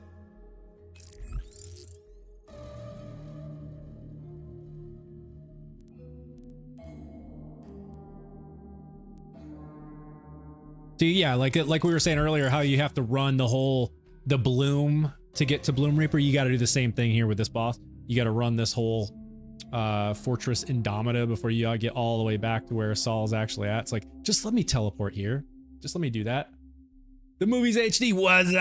[SPEAKER 1] So yeah, like we were saying earlier, how you have to run the bloom to get to Bloom Reaper. You got to do the same thing here with this boss. You got to run this whole Fortress Indomita before you get all the way back to where Saul's actually at. It's like, just let me teleport here. Just let me do that. The movie's HD. What's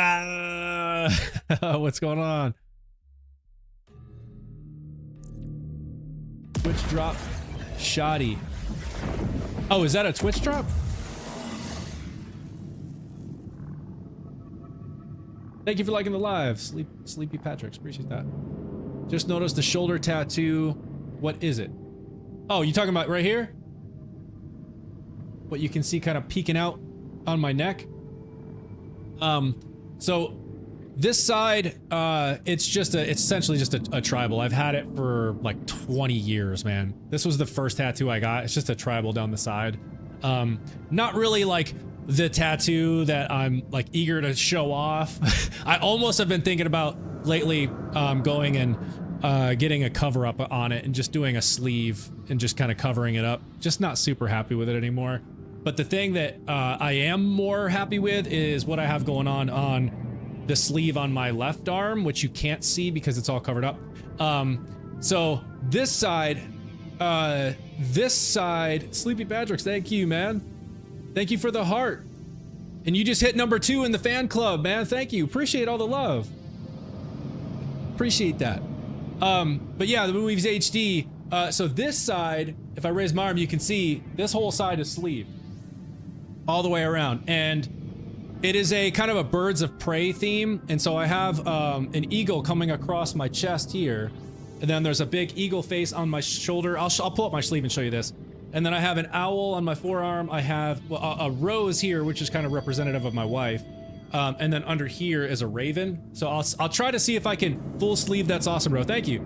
[SPEAKER 1] up? What's going on? Twitch drop. Shoddy. Oh, is that a Twitch drop? Thank you for liking the live. Sleepy Patrick's. Appreciate that. Just noticed the shoulder tattoo. What is it? Oh, you talking about right here? What you can see kind of peeking out on my neck? So this side, it's essentially just a tribal. I've had it for like 20 years, man. This was the first tattoo I got. It's just a tribal down the side. Not really like the tattoo that I'm like eager to show off. I almost have been thinking about lately going and getting a cover up on it and just doing a sleeve and just kind of covering it up. Just not super happy with it anymore. But the thing that I am more happy with is what I have going on the sleeve on my left arm, which you can't see because it's all covered up. So this side, Sleepy Patrick's, thank you, man. Thank you for the heart. And you just hit #2 in the fan club, man. Thank you. Appreciate all the love. Appreciate that. But yeah, the movie's HD. So this side, if I raise my arm, you can see this whole side is sleeved all the way around, and it is a kind of a birds of prey theme. And so I have an eagle coming across my chest here, and then there's a big eagle face on my shoulder. I'll pull up my sleeve and show you this. And then I have an owl on my forearm. I have a rose here, which is kind of representative of my wife. And then under here is a raven. So I'll try to see if I can full sleeve. That's awesome, bro. Thank you.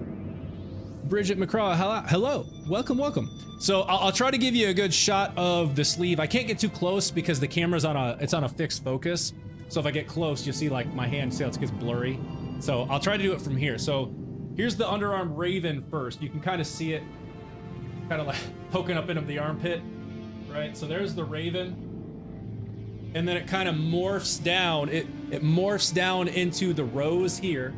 [SPEAKER 1] Bridget McCraw, hello. Welcome. So I'll try to give you a good shot of the sleeve. I can't get too close because the camera's on a fixed focus. So if I get close, you'll see like my hand, see how it gets blurry. So I'll try to do it from here. So here's the underarm raven first. You can kind of see it kind of like poking up into the armpit, right? So there's the raven. And then it kind of morphs down. It morphs down into the rose here.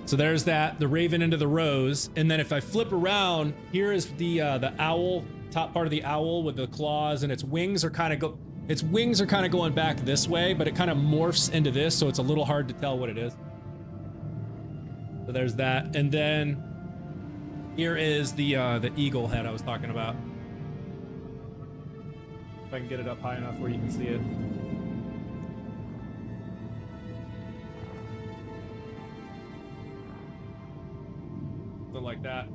[SPEAKER 1] So there's that, the raven into the rose. And then if I flip around, here is the owl, top part of the owl with the claws, and its wings are kind of going back this way, but it kind of morphs into this, so it's a little hard to tell what it is. So there's that. And then here is the eagle head I was talking about. If I can get it up high enough where you can see it. Something like that.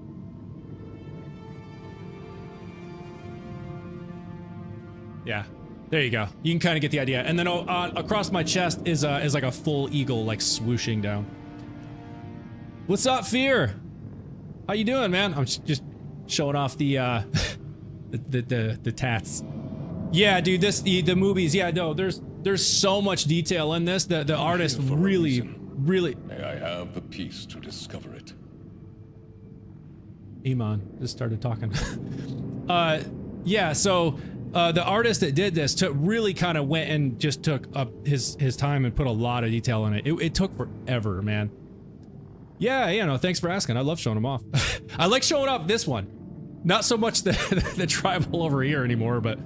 [SPEAKER 1] Yeah, there you go. You can kind of get the idea. And then across my chest is like a full eagle, like swooshing down. What's up, Fear? How you doing, man? I'm just showing off the the tats. Yeah, dude. The movies. Yeah, no. There's so much detail in this. The artist really.
[SPEAKER 2] May I have the peace to discover it?
[SPEAKER 1] Amon just started talking. Yeah, so the artist that did this really kind of went and just took up his time and put a lot of detail in it. It took forever, man. Yeah, no, thanks for asking. I love showing them off. I like showing off this one. Not so much the tribal over here anymore, but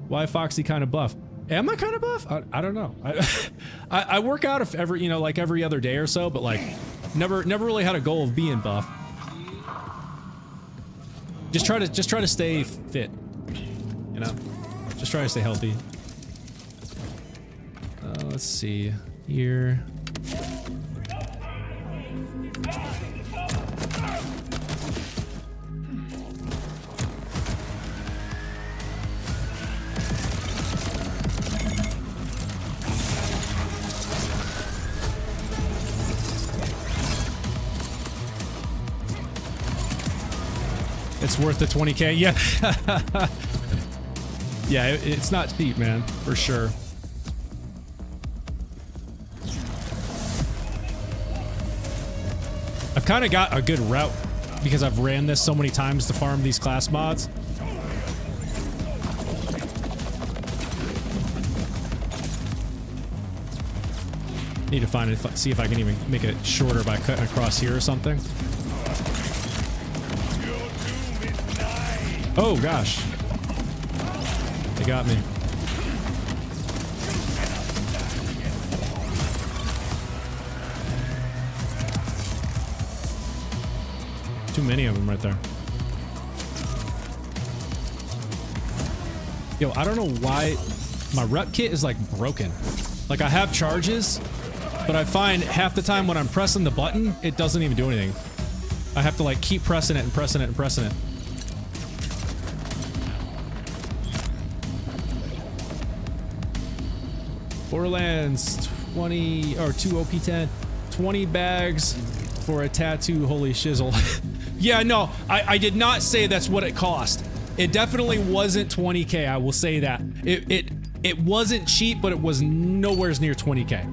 [SPEAKER 1] why Foxy kind of buff? Am I kind of buff? I don't know. I work out if ever, like every other day or so, but like never really had a goal of being buff. Just try to stay fit, just try to stay healthy. Let's see here. It's worth the 20K. Yeah. Yeah, it's not cheap, man, for sure. I've kind of got a good route because I've ran this so many times to farm these class mods. Need to find it, see if I can even make it shorter by cutting across here or something. Oh gosh, they got me. Too many of them right there. Yo, I don't know why my rep kit is like broken. Like I have charges, but I find half the time when I'm pressing the button, it doesn't even do anything. I have to like keep pressing it and pressing it and pressing it. Borderlands 20 or 2 OP10, 20 bags for a tattoo. Holy shizzle. Yeah, no, I did not say that's what it cost. It definitely wasn't 20K. I will say that. It wasn't cheap, but it was nowhere near 20K.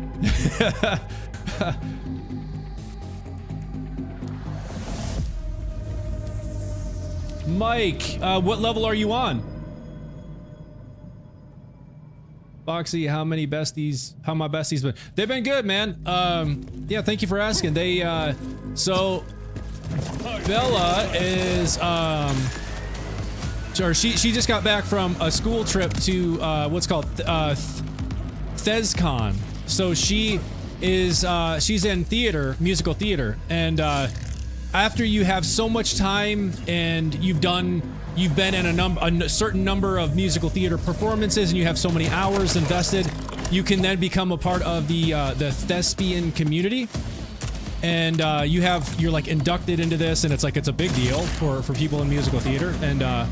[SPEAKER 1] Mike, what level are you on? Foxy, how my besties been? They've been good, man. Yeah, thank you for asking. They, so Bella is, or she just got back from a school trip to, what's called, ThesCon. So she is she's in theater, musical theater, and after you have so much time and you've been in a certain number of musical theater performances and you have so many hours invested, you can then become a part of the thespian community, and you're like inducted into this, and it's a big deal for people in musical theater. And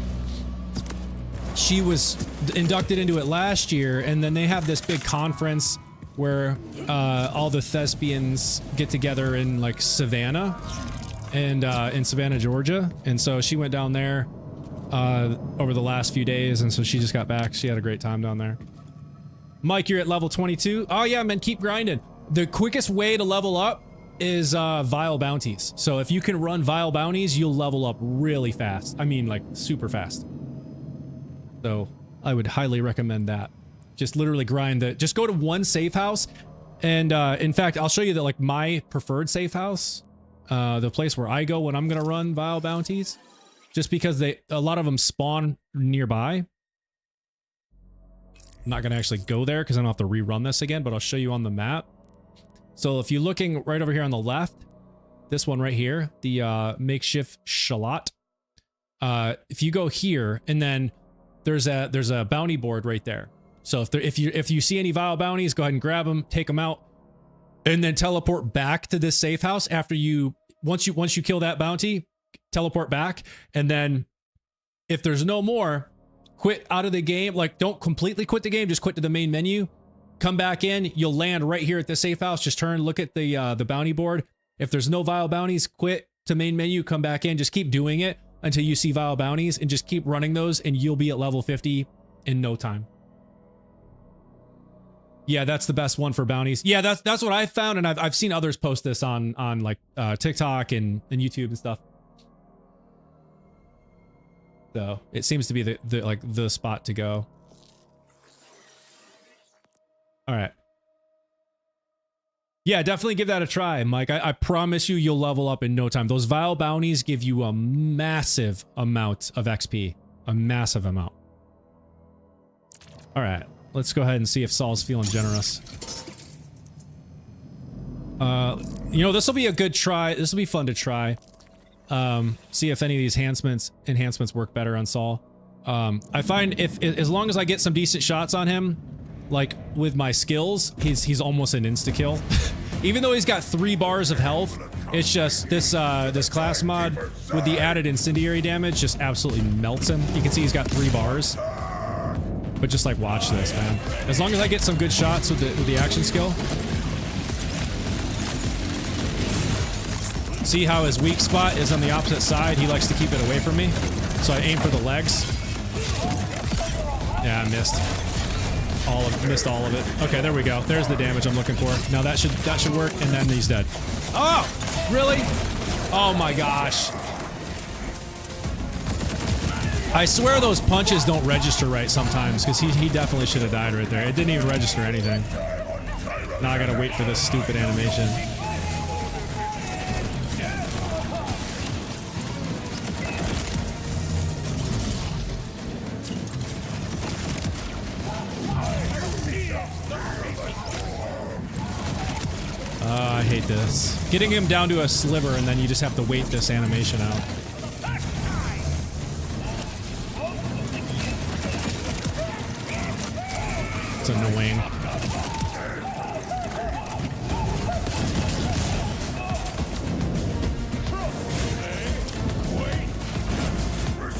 [SPEAKER 1] she was inducted into it last year, and then they have this big conference where all the thespians get together in like Savannah, and in Savannah, Georgia. And so she went down there over the last few days, and so she just got back. She had a great time down there. Mike, you're at level 22. Oh yeah, man, keep grinding. The quickest way to level up is vile bounties. So if you can run vile bounties, you'll level up really fast. I mean, like super fast. So I would highly recommend that. Just literally grind just go to one safe house. And in fact, I'll show you that, like, my preferred safe house, the place where I go when I'm gonna run vile bounties, just because a lot of them spawn nearby. I'm not gonna actually go there because I don't have to rerun this again, but I'll show you on the map. So if you're looking right over here on the left, this one right here, the makeshift shallot. If you go here, and then there's a bounty board right there. So if you see any vile bounties, go ahead and grab them, take them out, and then teleport back to this safe house after once you kill that bounty, teleport back, and then if there's no more, quit out of the game. Like, don't completely quit the game, just quit to the main menu. Come back in, you'll land right here at the safe house. Just turn, look at the bounty board. If there's no vile bounties, quit to main menu, come back in, just keep doing it until you see vile bounties, and just keep running those, and you'll be at level 50 in no time. Yeah, that's the best one for bounties. Yeah, that's what I found, and I've seen others post this on like TikTok and YouTube and stuff. So it seems to be the spot to go. All right. Yeah, definitely give that a try, Mike. I promise you'll level up in no time. Those vile bounties give you a massive amount of XP. A massive amount. All right. Let's go ahead and see if Saul's feeling generous. You know, this will be a good try. This will be fun to try. See if any of these enhancements work better on Saul. I find as long as I get some decent shots on him, like with my skills, he's almost an insta-kill. Even though he's got 3 bars of health, it's just this class mod with the added incendiary damage just absolutely melts him. You can see he's got 3 bars. But just like, watch this, man. As long as I get some good shots with the action skill. See how his weak spot is on the opposite side? He likes to keep it away from me. So I aim for the legs. Yeah, I missed. Missed all of it. Okay, there we go. There's the damage I'm looking for. Now that should work, and then he's dead. Oh! Really? Oh my gosh. I swear those punches don't register right sometimes, because he definitely should have died right there. It didn't even register anything. Now I gotta wait for this stupid animation. I hate this. Getting him down to a sliver, and then you just have to wait this animation out. It's annoying.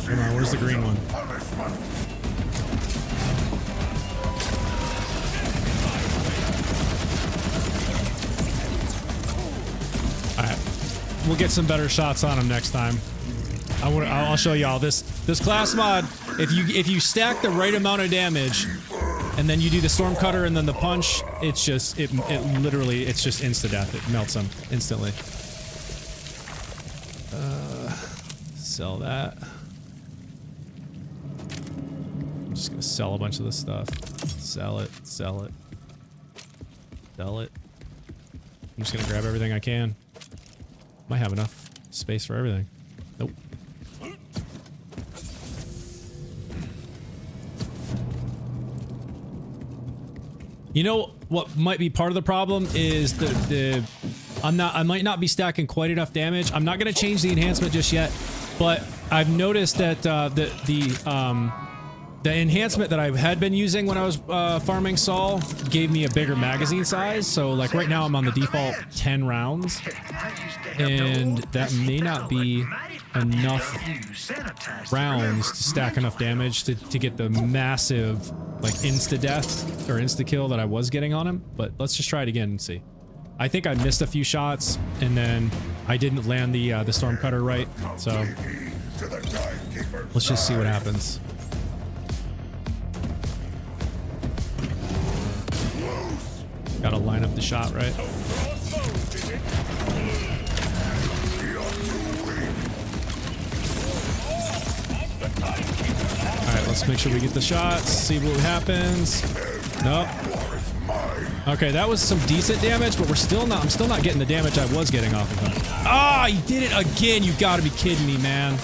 [SPEAKER 1] Come on, where's the green one? Alright. We'll get some better shots on him next time. I'll show y'all this class mod. If you stack the right amount of damage, and then you do the storm cutter and then the punch, it's just it literally, it's just insta death. It melts him instantly. Sell that. I'm just gonna sell a bunch of this stuff. Sell it, sell it, sell it. I'm just gonna grab everything I can. Might have enough space for everything. Nope. You know what might be part of the problem is I might not be stacking quite enough damage. I'm not going to change the enhancement just yet, but I've noticed that the enhancement that I had been using when I was farming Saul gave me a bigger magazine size. So like right now I'm on the default 10 rounds, and that may not be enough rounds to stack enough damage to get the massive like insta death or insta kill that I was getting on him. But let's just try it again and see. I think I missed a few shots and then I didn't land the storm cutter right. So let's just see what happens. Gotta line up the shot right. Alright, let's make sure we get the shots, see what happens. Nope. Okay, that was some decent damage, but I'm still not getting the damage I was getting off of him. Ah, he did it again. You gotta be kidding me, man.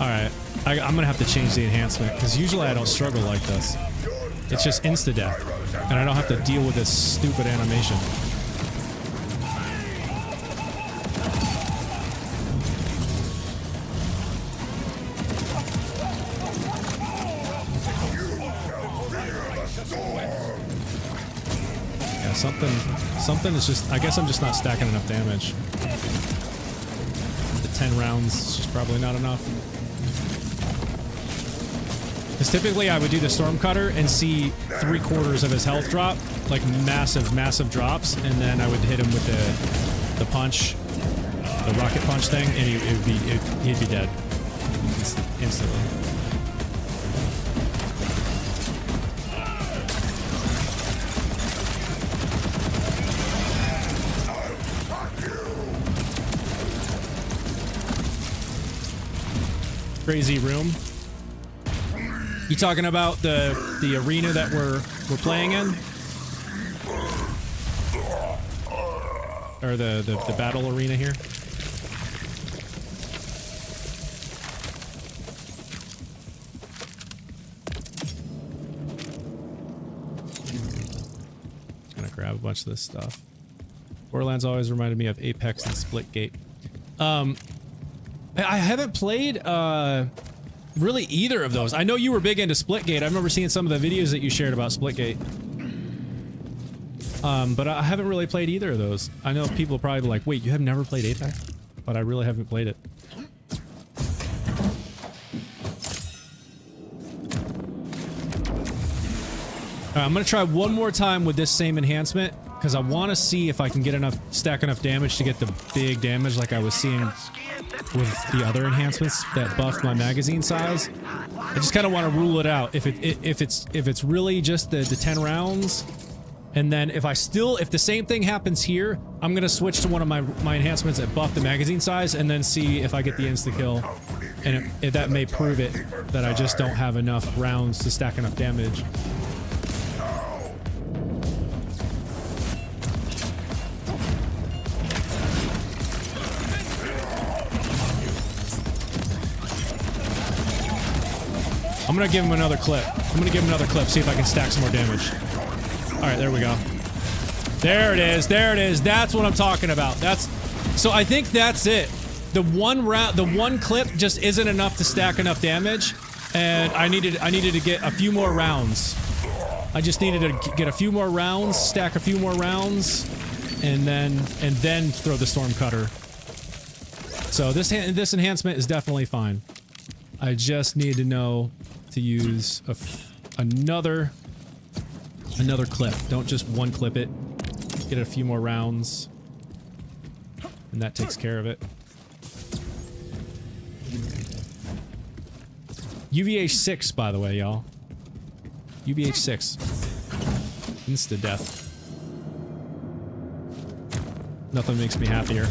[SPEAKER 1] Alright, I'm gonna have to change the enhancement, because usually I don't struggle like this. It's just insta-death, and I don't have to deal with this stupid animation. Yeah, something is just, I guess I'm just not stacking enough damage. The 10 rounds is just probably not enough. Because typically I would do the storm cutter and see 3/4 of his health drop, like massive drops, and then I would hit him with the punch, the rocket punch thing, and he'd be dead instantly. Crazy room. You talking about the arena that we're playing in? Or the battle arena here? Gonna grab a bunch of this stuff. Borderlands always reminded me of Apex and Splitgate. I haven't played really either of those. I know you were big into Splitgate. I remember seeing some of the videos that you shared about Splitgate. But I haven't really played either of those. I know people probably be like, wait, you have never played Apex? But I really haven't played it. I'm gonna try one more time with this same enhancement, because I want to see if I can get stack enough damage to get the big damage like I was seeing with the other enhancements that buffed my magazine size. I just kind of want to rule it out. If it's really just the 10 rounds, and then if the same thing happens here, I'm gonna switch to one of my enhancements that buff the magazine size, and then see if I get the insta kill, and if that may prove it that I just don't have enough rounds to stack enough damage. I'm gonna give him another clip. See if I can stack some more damage. Alright, there we go. There it is. That's what I'm talking about. So I think that's it. The one clip just isn't enough to stack enough damage, and I needed to get a few more rounds. I just needed to get a few more rounds, stack a few more rounds, and then throw the storm cutter. So this enhancement is definitely fine. I just need to know to use another clip. Don't just one clip it. Get a few more rounds, and that takes care of it. UVH6, by the way, y'all. UVH6. Insta death. Nothing makes me happier.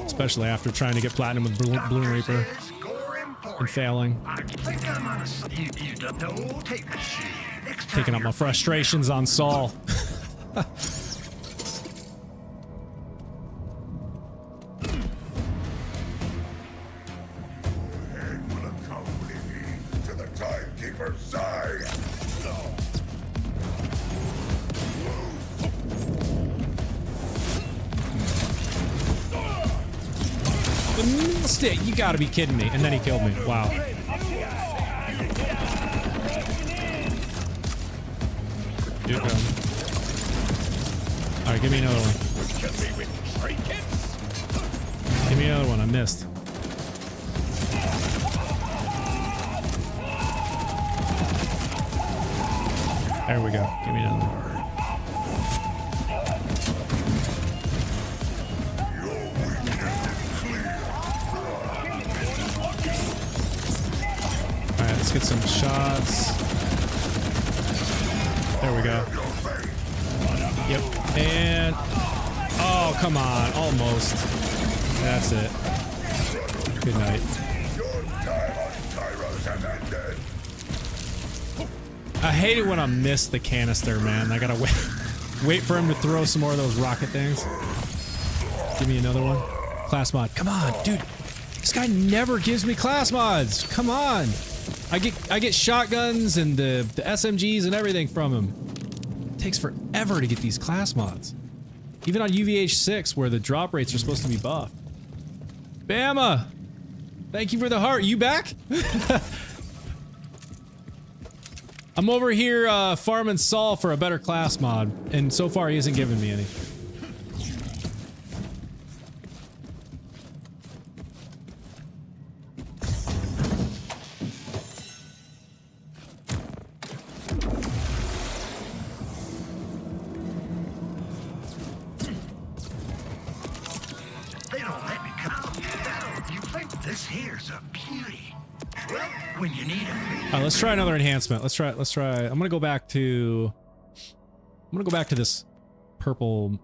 [SPEAKER 1] Especially after trying to get platinum with Bloom Reaper and failing. Taking out my frustrations on Saul.
[SPEAKER 2] timekeeper's side.
[SPEAKER 1] You gotta be kidding me. And then he killed me. Wow. Dude, alright, give me another one. Give me another one. I missed. There we go. Give me another one. Alright, let's get some shots. There we go. Yep. And... oh, come on. Almost. That's it. Good night. I hate it when I miss the canister, man. I gotta wait for him to throw some more of those rocket things. Give me another one. Class mod. Come on, dude. This guy never gives me class mods. Come on. I get shotguns and the SMGs and everything from him. It takes forever to get these class mods. Even on UVH6, where the drop rates are supposed to be buffed. Bama! Thank you for the heart. You back? I'm over here farming Saul for a better class mod, and so far he hasn't given me any.
[SPEAKER 3] They don't let me come down. You think this here's a beauty? Well, when you need it.
[SPEAKER 1] Alright, let's try another enhancement. Let's try. I'm gonna go back to this purple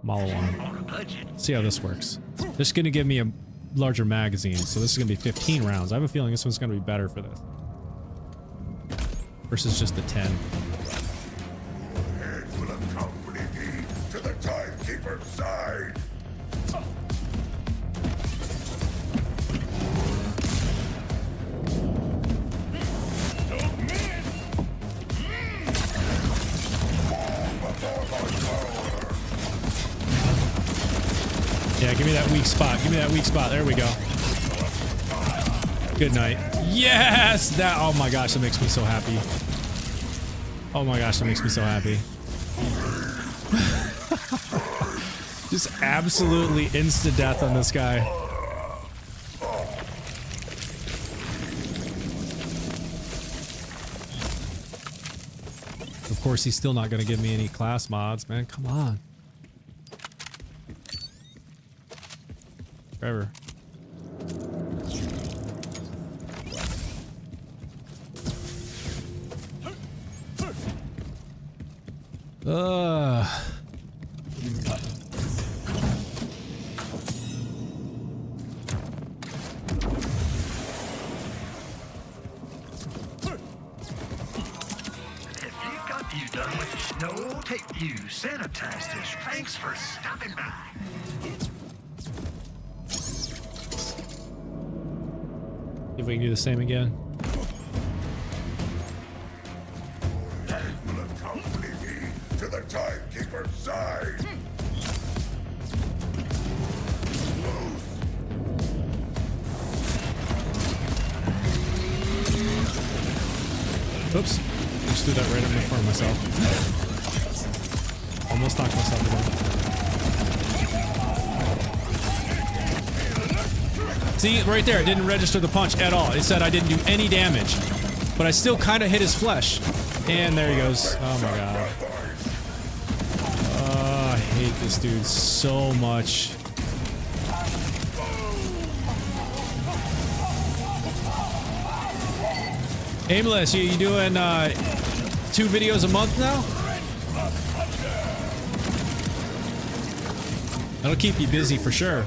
[SPEAKER 1] Malawon.
[SPEAKER 3] On a budget.
[SPEAKER 1] See how this works. This is gonna give me a larger magazine, so this is gonna be 15 rounds. I have a feeling this one's gonna be better for this. Versus just the 10.
[SPEAKER 2] It will accompany me to the timekeeper's side.
[SPEAKER 1] Yeah, give me that weak spot. Give me that weak spot. There we go. Good night. Yes! That, oh my gosh, that makes me so happy. Oh my gosh, that makes me so happy. Just absolutely insta-death on this guy. Of course, he's still not going to give me any class mods, man. Come on. Forever.
[SPEAKER 3] You done with the snow tape. You sanitized this. Thanks for stopping by.
[SPEAKER 1] If we can do the same again.
[SPEAKER 2] It will accompany me to the timekeeper's side.
[SPEAKER 1] Oops. Just threw that right in front of myself. Almost knocked myself down. See, right there, it didn't register the punch at all. It said I didn't do any damage. But I still kind of hit his flesh. And there he goes. Oh my god. I hate this dude so much. Aimless, you doing 2 videos a month now? That'll keep you busy for sure.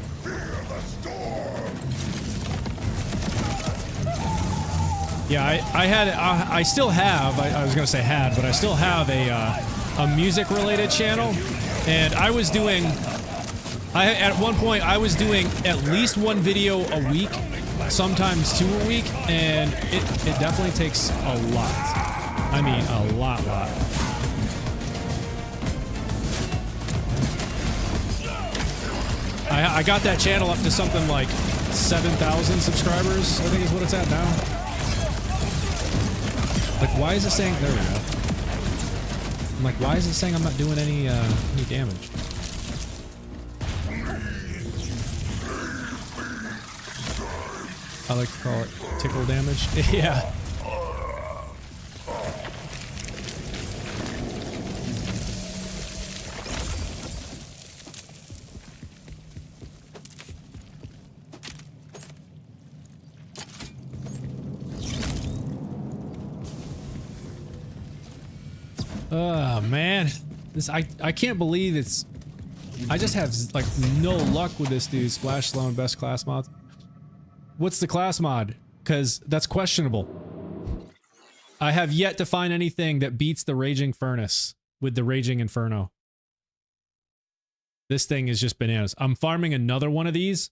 [SPEAKER 1] Yeah, I still have, I was gonna say had, but I still have a music related channel, and I was doing, at one point I was doing at least 1 video a week sometimes 2 a week, and it definitely takes a lot. I mean, a lot. I got that channel up to something like 7,000 subscribers, I think is what it's at now. Like, why is it saying, there we go. I'm like, why is it saying I'm not doing any damage? I like to call it tickle damage. Yeah. Oh man, this I can't believe it's. I just have like no luck with this dude. Splash slow and best class mods. What's the class mod? Because that's questionable. I have yet to find anything that beats the Raging Furnace with the Raging Inferno. This thing is just bananas. I'm farming another one of these.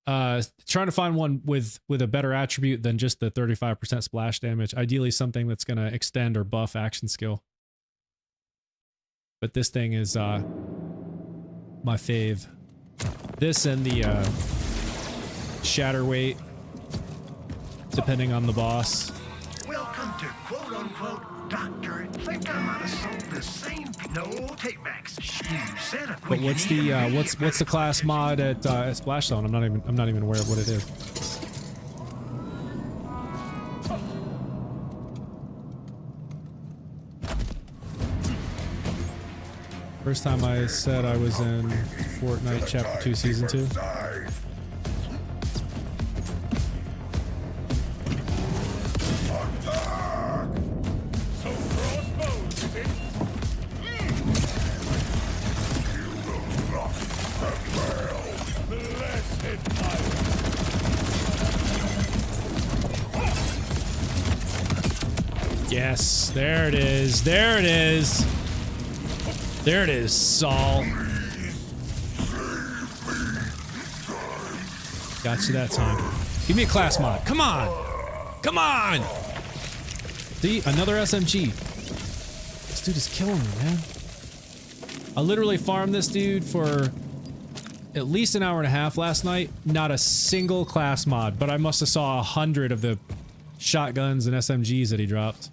[SPEAKER 1] Trying to find one with a better attribute than just the 35% splash damage. Ideally something that's going to extend or buff action skill. But this thing is my fave. This and the shatter weight, depending on the boss.
[SPEAKER 3] Welcome to quote unquote doctor. Think I might have sold the same. No takebacks. You said it.
[SPEAKER 1] But what's the what's the class mod at Splashzone? I'm not even aware of what it is. First time I said I was in Fortnite Chapter 2 Season 2. Yes, there it is. There it is. There it is, Saul. Got you that time. Give me a class mod. Come on. Come on. See, another SMG. This dude is killing me, man. I literally farmed this dude for at least an hour and a half last night. Not a single class mod, but I must have saw 100 of the shotguns and SMGs that he dropped.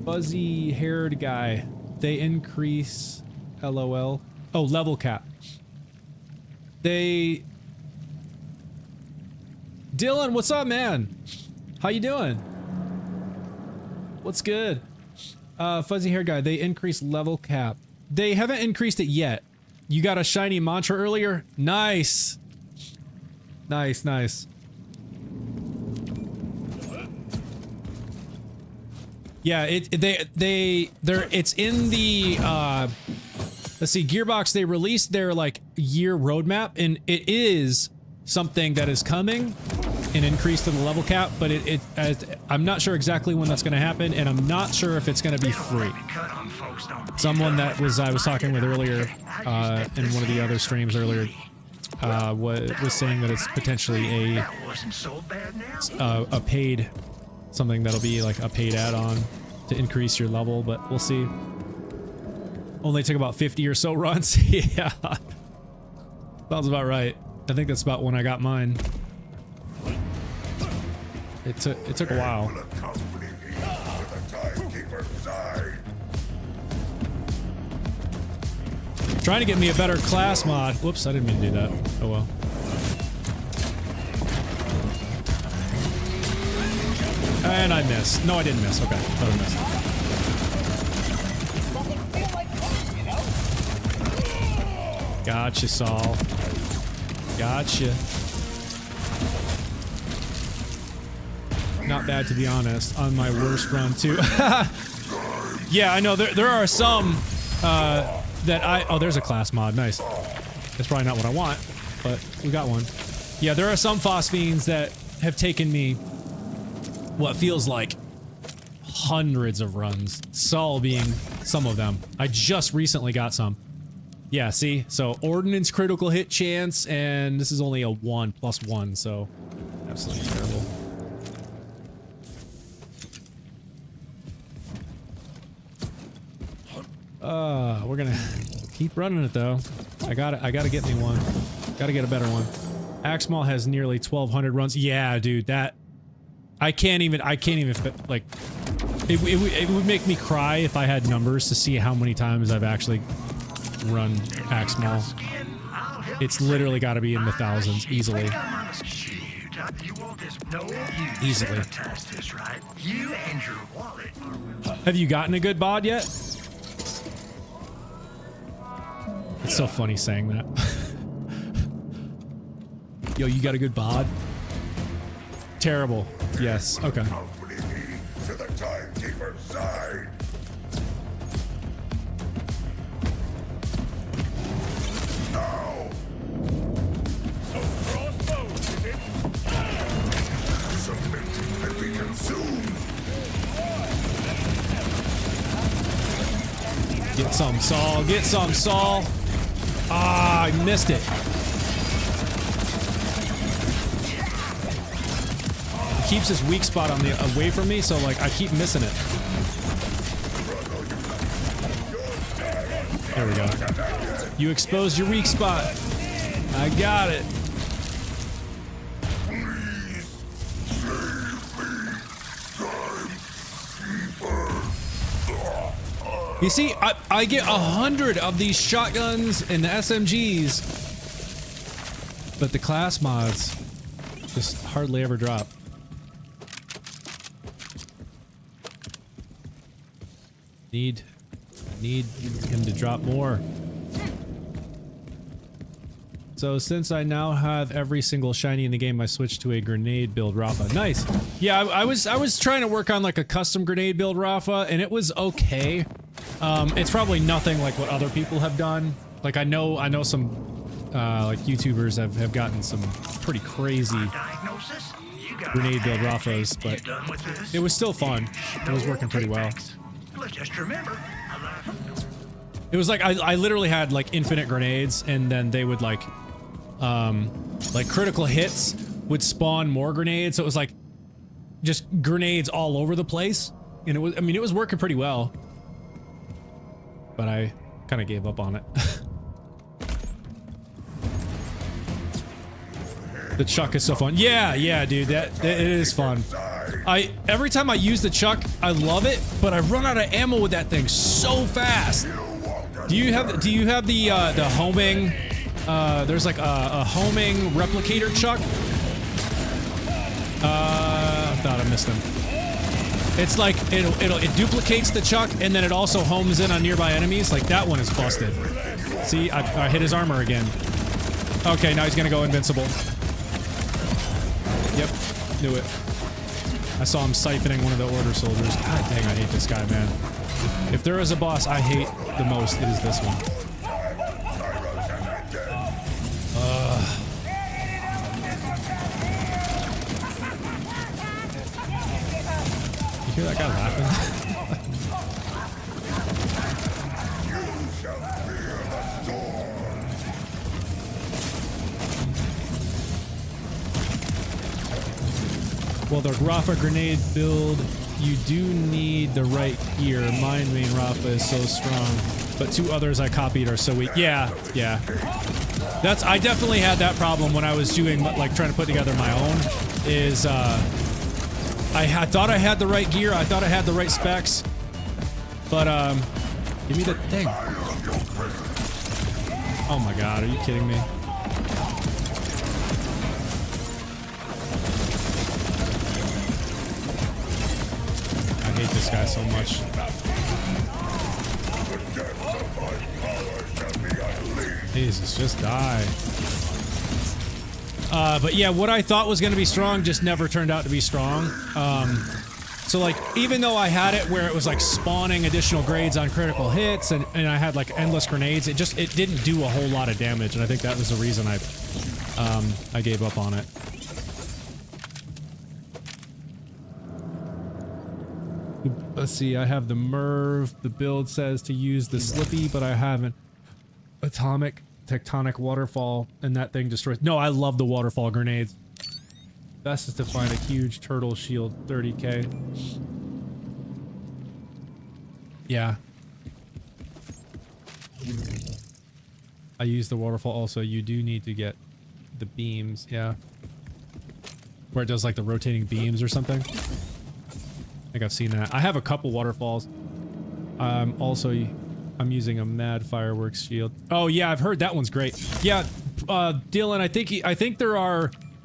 [SPEAKER 1] Fuzzy haired guy. They increase LOL. Oh, level cap. They... Dylan, what's up, man? How you doing? What's good? Fuzzy haired guy. They increase level cap. They haven't increased it yet. You got a shiny mantra earlier? Nice. Nice, nice. Yeah, it's in the let's see, Gearbox, they released their like year roadmap, and it is something that is coming, an increase to the level cap, but I'm not sure exactly when that's going to happen, and I'm not sure if it's going to be free. Someone that I was talking with earlier in one of the other streams earlier was saying that it's potentially a paid, something that'll be like a paid add-on to increase your level, but we'll see. Only took about 50 or so runs. Yeah, sounds about right. I think that's about when I got mine. It took a while. Trying to get me a better class mod. Whoops, I didn't mean to do that. Oh well. And I missed. No, I didn't miss. Okay, thought I missed. Gotcha, Saul. Gotcha. Not bad, to be honest. On my worst run, too. Yeah, I know. There are some that I... Oh, there's a class mod. Nice. That's probably not what I want, but we got one. Yeah, there are some Phosphines that have taken me what feels like hundreds of runs. Saul being some of them. I just recently got some. Yeah, see? So ordnance critical hit chance, and this is only a 1 + 1, so absolutely terrible. We're gonna keep running it though. I gotta get me one. Gotta get a better one. Axmal has nearly 1,200 runs. Yeah, dude, that I can't even like it would make me cry if I had numbers to see how many times I've actually run Axmal. It's literally got to be in the thousands easily. Easily. Have you gotten a good bod yet? It's so funny saying that. Yo, you got a good bod? Terrible. Yes. Okay.
[SPEAKER 2] Accompany me to the timekeeper's side. Now. So crossbows, is it? Submit and be consumed.
[SPEAKER 1] Get some, Saul. Get some, Saul. Ah, I missed it. He keeps his weak spot on the away from me, so like I keep missing it. There we go. You exposed your weak spot. I got it. You see, I get 100 of these shotguns and the SMGs, but the class mods just hardly ever drop. Need him to drop more. So since I now have every single shiny in the game, I switched to a grenade build Rafa. Nice. Yeah, I was trying to work on like a custom grenade build Rafa, and it was okay. It's probably nothing like what other people have done. Like I know some like YouTubers have gotten some pretty crazy grenade build Rafas, but it was still fun. It was working pretty well.
[SPEAKER 3] Just remember,
[SPEAKER 1] it was like I literally had like infinite grenades, and then they would like critical hits would spawn more grenades, so it was like just grenades all over the place, and it was, I mean, it was working pretty well, but I kind of gave up on it. The chuck is so fun. Yeah, dude, it is fun. Every time I use the chuck, I love it, but I run out of ammo with that thing so fast. Do you have the homing? There's like a homing replicator chuck. I thought I missed him. It's like it duplicates the chuck, and then it also homes in on nearby enemies. Like that one is busted. See, I hit his armor again. Okay, now he's gonna go invincible. Yep, knew it. I saw him siphoning one of the order soldiers. God dang, I hate this guy, man. If there is a boss I hate the most, it is this one. You hear that guy laughing? Well, the Rafa grenade build, you do need the right gear. My main Rafa is so strong, but two others I copied are so weak. Yeah. I definitely had that problem when I was doing, like, trying to put together my own, is, I thought I had the right gear, I thought I had the right specs, but, give me the thing. Oh my god, are you kidding me? I hate this guy so much. Jesus, just die. But yeah, what I thought was going to be strong just never turned out to be strong. So like, even though I had it where it was like spawning additional grades on critical hits, and I had like endless grenades, it didn't do a whole lot of damage, and I think that was the reason I gave up on it. Let's see, I have the Merv. The build says to use the Slippy, but I haven't. atomic tectonic waterfall, and that thing destroys. No, I love the waterfall grenades. Best is to find a huge turtle shield, 30k. Yeah. I use the waterfall also. You do need to get the beams, yeah. Where it does like the rotating beams or something. I think I've seen that. I have a couple waterfalls. Also, I'm using a mad fireworks shield. Oh yeah, I've heard that one's great. Yeah, Dylan, I think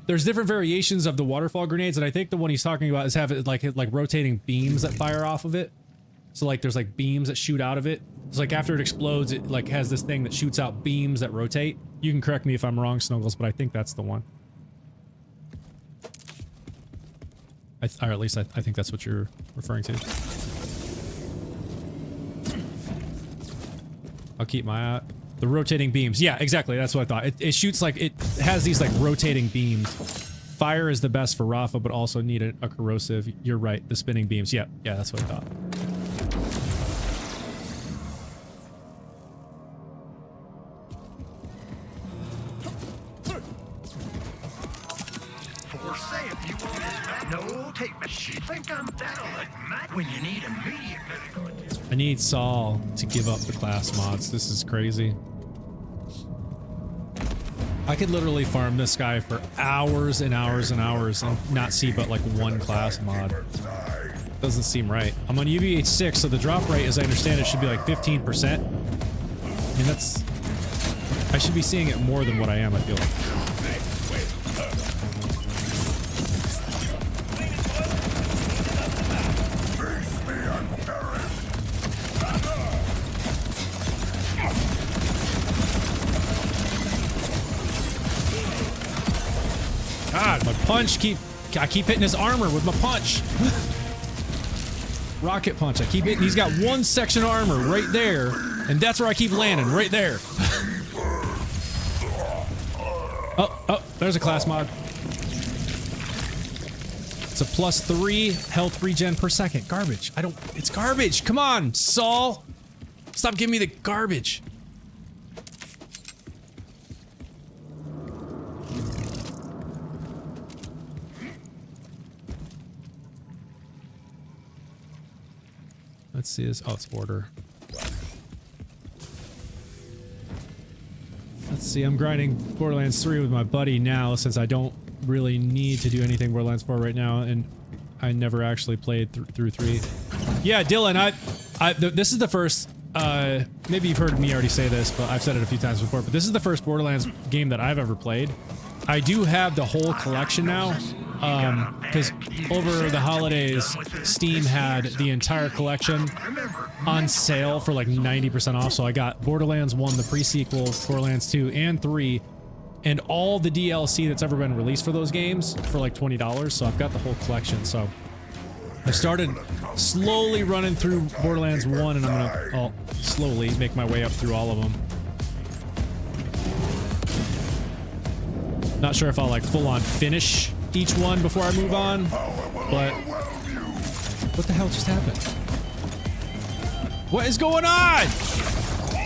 [SPEAKER 1] there's different variations of the waterfall grenades, and I think the one he's talking about is having like rotating beams that fire off of it. So like there's like beams that shoot out of it. It's like after it explodes, it like has this thing that shoots out beams that rotate. You can correct me if I'm wrong, Snuggles, but I think that's the one. Or at least I think that's what you're referring to. I'll keep my eye. The rotating beams. Yeah, exactly. That's what I thought. It shoots like, it has these like rotating beams. Fire is the best for Rafa, but also need a corrosive. You're right. The spinning beams. Yeah, that's what I thought.
[SPEAKER 3] No, take me. You think I'm that'll look mad when you need immediate medical attention.
[SPEAKER 1] I need Saul to give up the class mods. This is crazy. I could literally farm this guy for hours and hours and hours and not see but like one class mod. Doesn't seem right. I'm on UVH6, so the drop rate, as I understand it, should be like 15%. I mean, that's... I should be seeing it more than what I am, I feel like. God, my punch I keep hitting his armor with my punch. Rocket punch. I keep hitting. He's got one section of armor right there, and that's where I keep landing, right there. Oh, there's a class mod. It's a +3 health regen per second. Garbage. It's garbage. Come on, Saul. Stop giving me the garbage. Let's see this. Oh, it's order. Let's see. I'm grinding Borderlands 3 with my buddy now, since I don't really need to do anything Borderlands 4 right now, and I never actually played through 3. Yeah, Dylan, this is the first, maybe you've heard me already say this, but I've said it a few times before, but this is the first Borderlands game that I've ever played. I do have the whole collection now, because over the holidays, Steam had the entire collection on sale for like 90% off, so I got Borderlands 1, the pre-sequel, Borderlands 2, and 3, and all the DLC that's ever been released for those games for like $20, so I've got the whole collection. So I started slowly running through Borderlands 1, and I'm gonna slowly make my way up through all of them. Not sure if I'll like full on finish each one before I move on, but what the hell just happened? What is going on?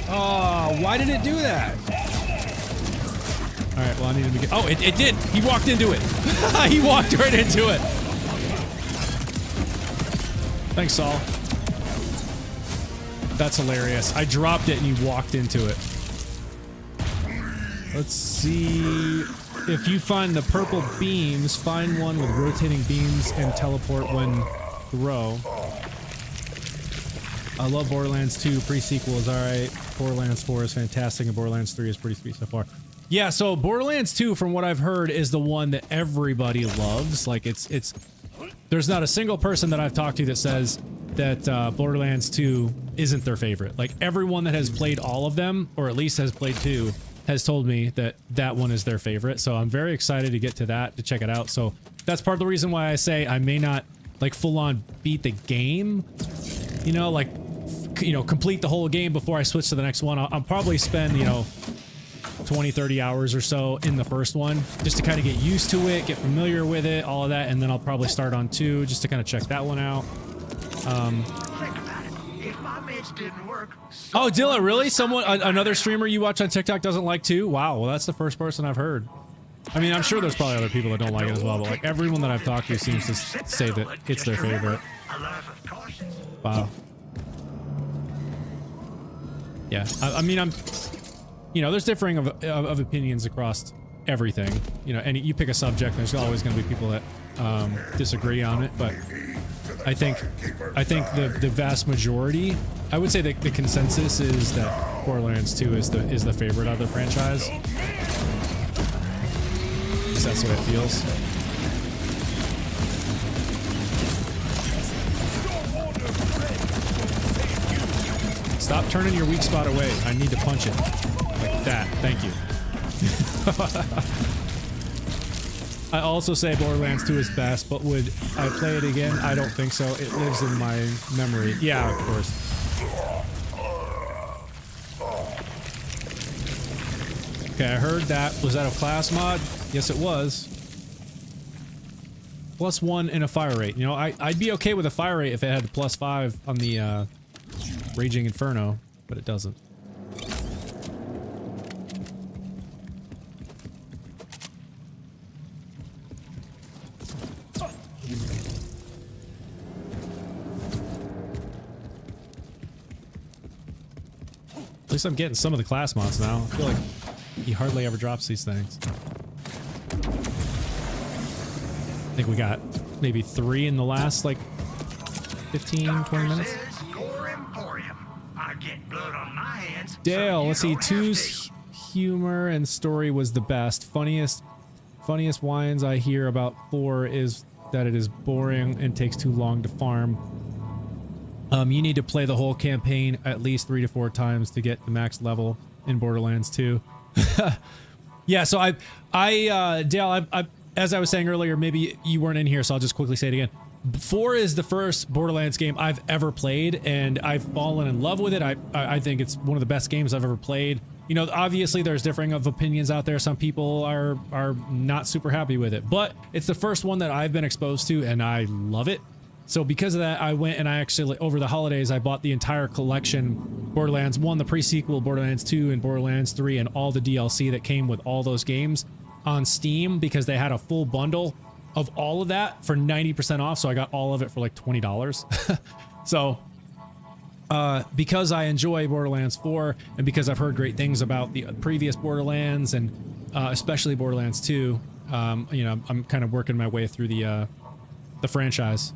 [SPEAKER 1] Oh, why did it do that? All right, well, I need him to get... Oh, it did. He walked into it. He walked right into it. Thanks, Saul. That's hilarious. I dropped it and he walked into it. Let's see... If you find the purple beams, find one with rotating beams and teleport when throw. I love Borderlands 2. Pre-sequel is alright. Borderlands 4 is fantastic, and Borderlands 3 is pretty sweet so far. Yeah, so Borderlands 2, from what I've heard, is the one that everybody loves. Like, it's there's not a single person that I've talked to that says that Borderlands 2 isn't their favorite. Like, everyone that has played all of them, or at least has played 2, has told me that that one is their favorite. So I'm very excited to get to that, to check it out. So that's part of the reason why I say I may not like full on beat the game, you know, like, you know, complete the whole game before I switch to the next one. I'll probably spend, you know, 20-30 hours or so in the first one just to kind of get used to it, get familiar with it, all of that, and then I'll probably start on 2 just to kind of check that one out.
[SPEAKER 3] Think about it. If my meds this didn't work.
[SPEAKER 1] Oh, Dilla, really? Someone, another streamer you watch on TikTok doesn't like too? Wow, well, that's the first person I've heard. I mean, I'm sure there's probably other people that don't like it as well, but like everyone that I've talked to seems to say that it's their favorite. Wow. Yeah, I mean, you know, there's differing of opinions across everything. You know, and you pick a subject, there's always going to be people that disagree on it, but I think the vast majority, I would say that the consensus is that Borderlands 2 is the favorite of the franchise. Because that's what it feels. Stop turning your weak spot away. I need to punch it. Like that. Thank you. I also say Borderlands 2 is best, but would I play it again? I don't think so. It lives in my memory. Yeah, of course. Okay, I heard that. Was that a class mod? Yes, it was. +1 in a fire rate. You know, I'd be okay with a fire rate if it had the +5 on the Raging Inferno, but it doesn't. At least I'm getting some of the class mods now. I feel like he hardly ever drops these things. I think we got maybe 3 in the last, like, 15, 20 minutes. Dale, let's see. 2's humor and story was the best. Funniest whines I hear about 4 is that it is boring and takes too long to farm. You need to play the whole campaign at least 3 to 4 times to get the max level in Borderlands 2. Yeah, so Dale, as I was saying earlier, maybe you weren't in here, so I'll just quickly say it again. 4 is the first Borderlands game I've ever played, and I've fallen in love with it. I think it's one of the best games I've ever played. You know, obviously there's differing of opinions out there. Some people are not super happy with it, but it's the first one that I've been exposed to, and I love it. So because of that, I went and I actually, over the holidays, I bought the entire collection, Borderlands 1, the pre-sequel, Borderlands 2, and Borderlands 3, and all the DLC that came with all those games on Steam, because they had a full bundle of all of that for 90% off, so I got all of it for like $20. So, because I enjoy Borderlands 4, and because I've heard great things about the previous Borderlands, and especially Borderlands 2, you know, I'm kind of working my way through the franchise.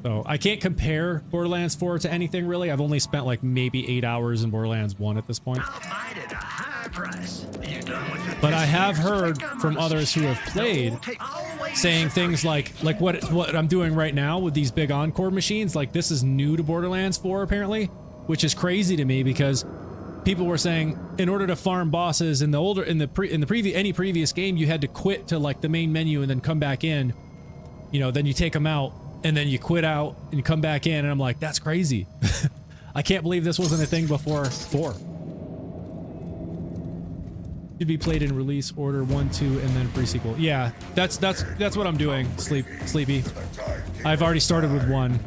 [SPEAKER 1] So I can't compare Borderlands 4 to anything really. I've only spent like maybe 8 hours in Borderlands 1 at this point. But I have heard from others who have played saying things like what I'm doing right now with these big Encore machines, like this is new to Borderlands 4 apparently, which is crazy to me because people were saying in order to farm bosses in the previous game, you had to quit to like the main menu and then come back in, you know, then you take them out and then you quit out and you come back in, and I'm like, that's crazy. I can't believe this wasn't a thing before 4. Should be played in release order 1, 2, and then pre-sequel. Yeah, that's what I'm doing, Sleepy. I've already started with 1.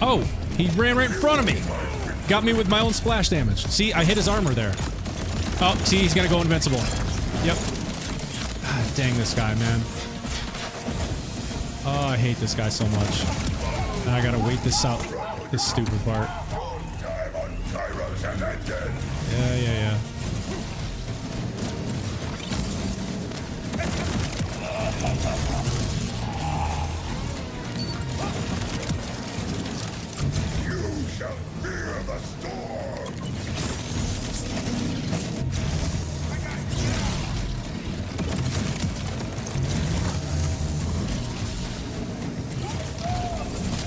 [SPEAKER 1] Oh, he ran right in front of me. Got me with my own splash damage. See, I hit his armor there. Oh, see, he's gonna go invincible. Yep. God, dang this guy, man. Oh, I hate this guy so much. Now I gotta wait this out. This stupid part. Yeah.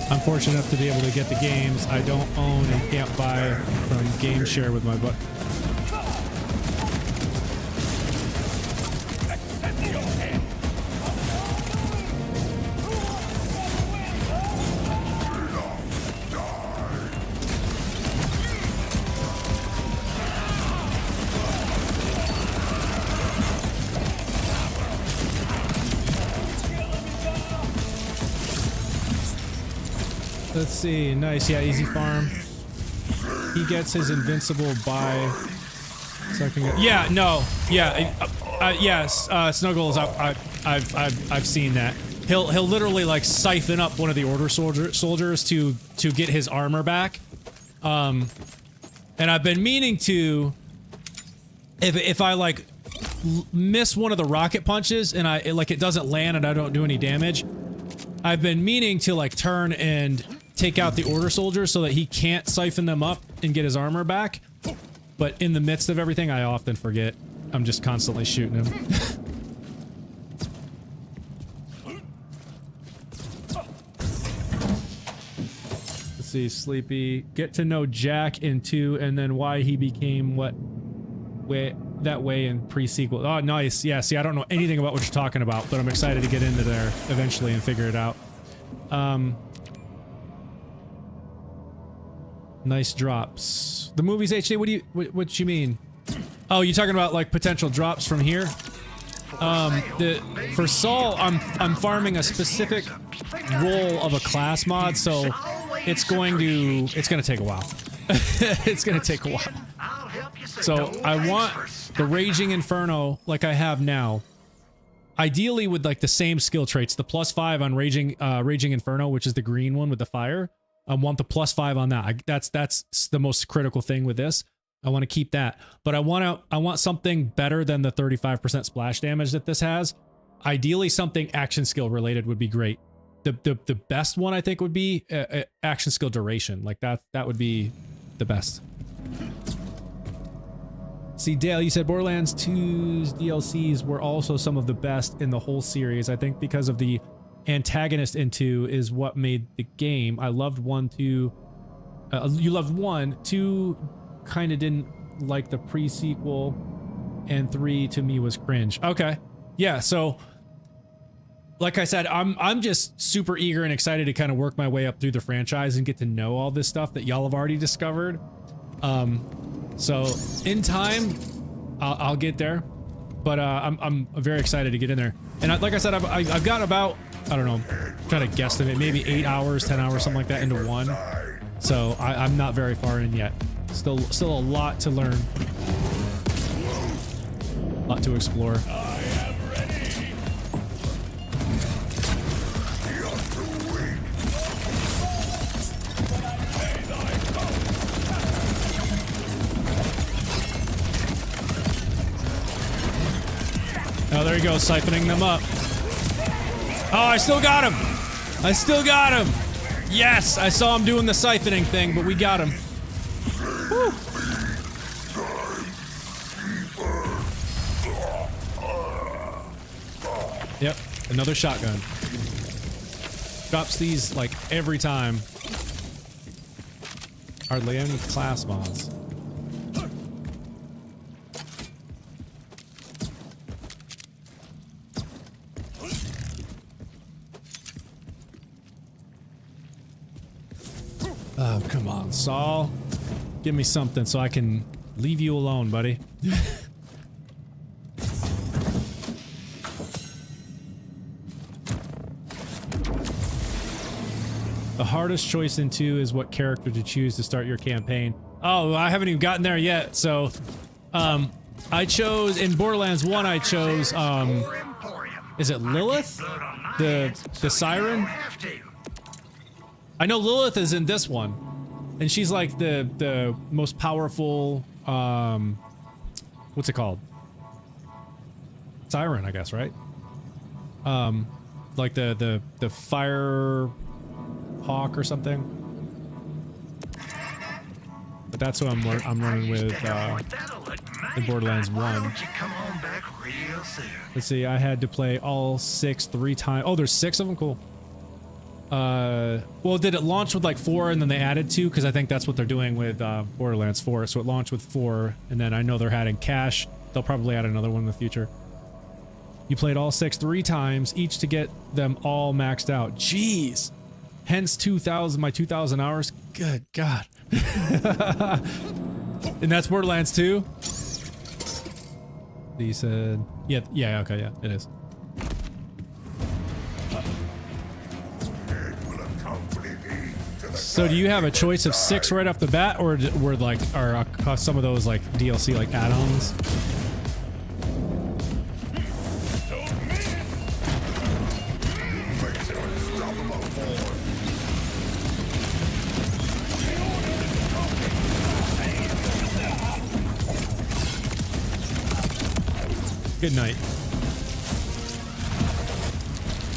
[SPEAKER 1] I'm fortunate enough to be able to get the games I don't own and can't buy from Game Share with my butt. Let's see. Nice. Yeah, easy farm. He gets his invincible by. So I can get, yeah. No. Yeah. Yes. Snuggles. I've seen that. He'll literally like siphon up one of the order soldiers to get his armor back. And I've been meaning to. If I like miss one of the rocket punches and it doesn't land and I don't do any damage, I've been meaning to like turn and take out the order soldiers so that he can't siphon them up and get his armor back. But in the midst of everything, I often forget. I'm just constantly shooting him. Let's see, Sleepy. Get to know Jack in 2 and then why he became that way in pre-sequel. Oh, nice. Yeah, see, I don't know anything about what you're talking about, but I'm excited to get into there eventually and figure it out. Nice drops. The movie's HD. What you mean? Oh, you talking about like potential drops from here? For Saul, I'm farming a specific role of a class mod, so it's gonna take a while. It's gonna take a while. So I want the Raging Inferno like I have now. Ideally with like the same skill traits, the +5 on Raging Inferno, which is the green one with the fire. I want the +5 on that. That's the most critical thing with this. I want to keep that, but I want something better than the 35% splash damage that this has. Ideally, something action skill related would be great. The best one I think would be action skill duration. Like that would be the best. See, Dale, you said Borderlands 2's DLCs were also some of the best in the whole series. I think because of the antagonist in 2 is what made the game. I loved 1, 2. You loved 1, 2 kind of didn't like the pre-sequel, and 3 to me was cringe. Okay. Yeah, so like I said, I'm just super eager and excited to kind of work my way up through the franchise and get to know all this stuff that y'all have already discovered. So in time, I'll get there, but I'm very excited to get in there. And like I said, I've got about, I don't know, I'm trying to guesstimate, maybe 8 hours, 10 hours, something like that into 1. So I'm not very far in yet. Still a lot to learn, a lot to explore.
[SPEAKER 2] I am ready. You're too weak.
[SPEAKER 1] Oh, there he goes, siphoning them up. Oh, I still got him. I still got him. Yes, I saw him doing the siphoning thing, but we got him. Whew. Yep, another shotgun. Drops these like every time. Hardly any class mods. Oh, come on, Saul. Give me something so I can leave you alone, buddy. The hardest choice in 2 is what character to choose to start your campaign. Oh, I haven't even gotten there yet. So, I chose in Borderlands 1. I chose is it Lilith, the siren? I know Lilith is in this one, and she's like the most powerful. What's it called? Siren, I guess, right? Like the fire hawk or something. But that's who I'm running with in Borderlands 1. Let's see, I had to play all 6 3 times. Oh, there's 6 of them? Cool. Well, did it launch with like 4 and then they added 2? Because I think that's what they're doing with Borderlands 4. So it launched with 4, and then I know they're adding cache. They'll probably add another one in the future. You played all 6 3 times, each to get them all maxed out. Jeez. Hence 2,000, my 2,000 hours. Good God. And that's Borderlands 2? He said, yeah, okay, yeah, it is.
[SPEAKER 2] It will accompany me to
[SPEAKER 1] So do you have a choice of 6 right off the bat, or were like are some of those like DLC like add-ons? Good night.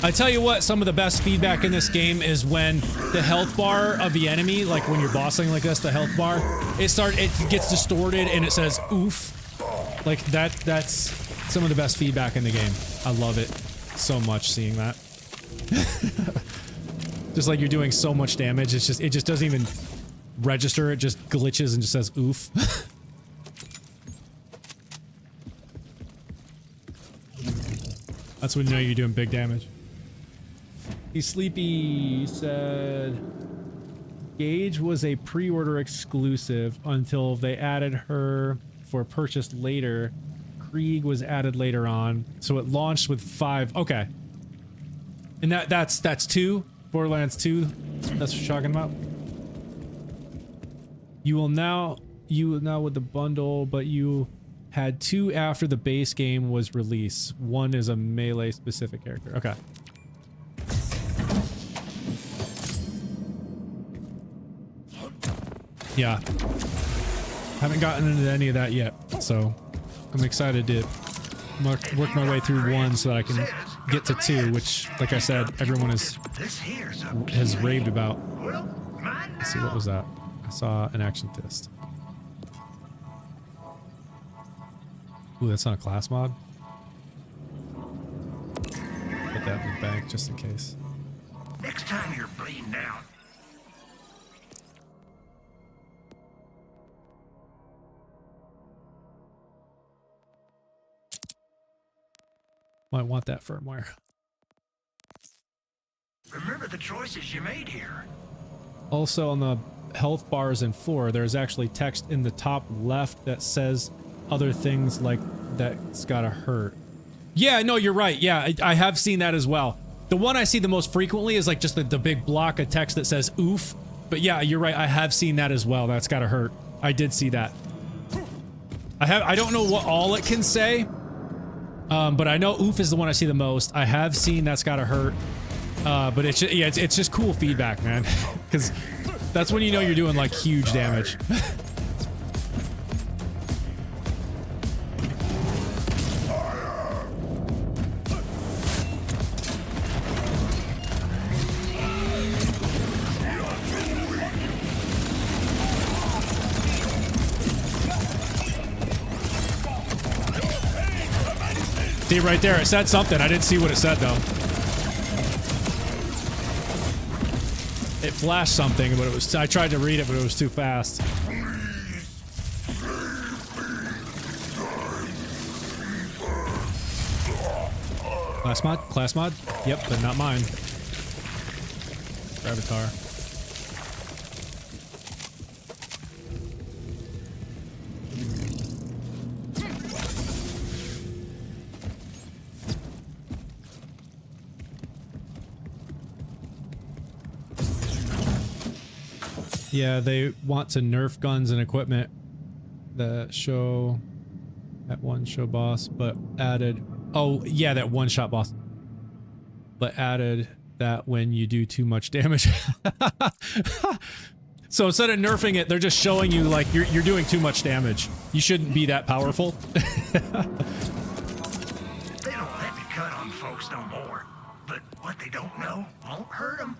[SPEAKER 1] I tell you what, some of the best feedback in this game is when the health bar of the enemy, like when you're bossing like this, the health bar, it gets distorted and it says oof. Like that's some of the best feedback in the game. I love it so much seeing that. Just like you're doing so much damage, it just doesn't even register, it just glitches and just says oof. That's when you know you're doing big damage. He's sleepy. He said Gage was a pre-order exclusive until they added her for purchase later. Krieg was added later on, so it launched with 5. Okay, and that's 2 Borderlands 2. That's what you're talking about. You will now with the bundle, but you had 2 after the base game was released. 1 is a melee specific character. Okay. Yeah. Haven't gotten into any of that yet, so I'm excited to work my way through 1 so that I can get to 2, which, like I said, everyone has raved about. Let's see, what was that? I saw an action fist. Ooh, that's not a class mod. Put that in the bag just in case.
[SPEAKER 3] Next time you're bleeding out.
[SPEAKER 1] Might want that firmware.
[SPEAKER 3] Remember the choices you made here.
[SPEAKER 1] Also on the health bars in 4, there's actually text in the top left that says other things like that's gotta hurt. Yeah, no, you're right. Yeah, I have seen that as well. The one I see the most frequently is like just the big block of text that says oof. But yeah, you're right. I have seen that as well. That's gotta hurt. I did see that. I don't know what all it can say. But I know oof is the one I see the most. I have seen that's gotta hurt. But it's just, yeah, it's just cool feedback, man. Because that's when you know you're doing like huge damage. See right there, it said something. I didn't see what it said though. It flashed something, but it was. I tried to read it, but it was too fast. Class mod? Class mod? Yep, but not mine. Gravatar. Yeah, they want to nerf guns and equipment that show that one show boss, but added, oh yeah, that one shot boss, but added that when you do too much damage. So instead of nerfing it, they're just showing you like you're doing too much damage. You shouldn't be that powerful.
[SPEAKER 3] They don't let me cut on folks no more, but what they don't know won't hurt them.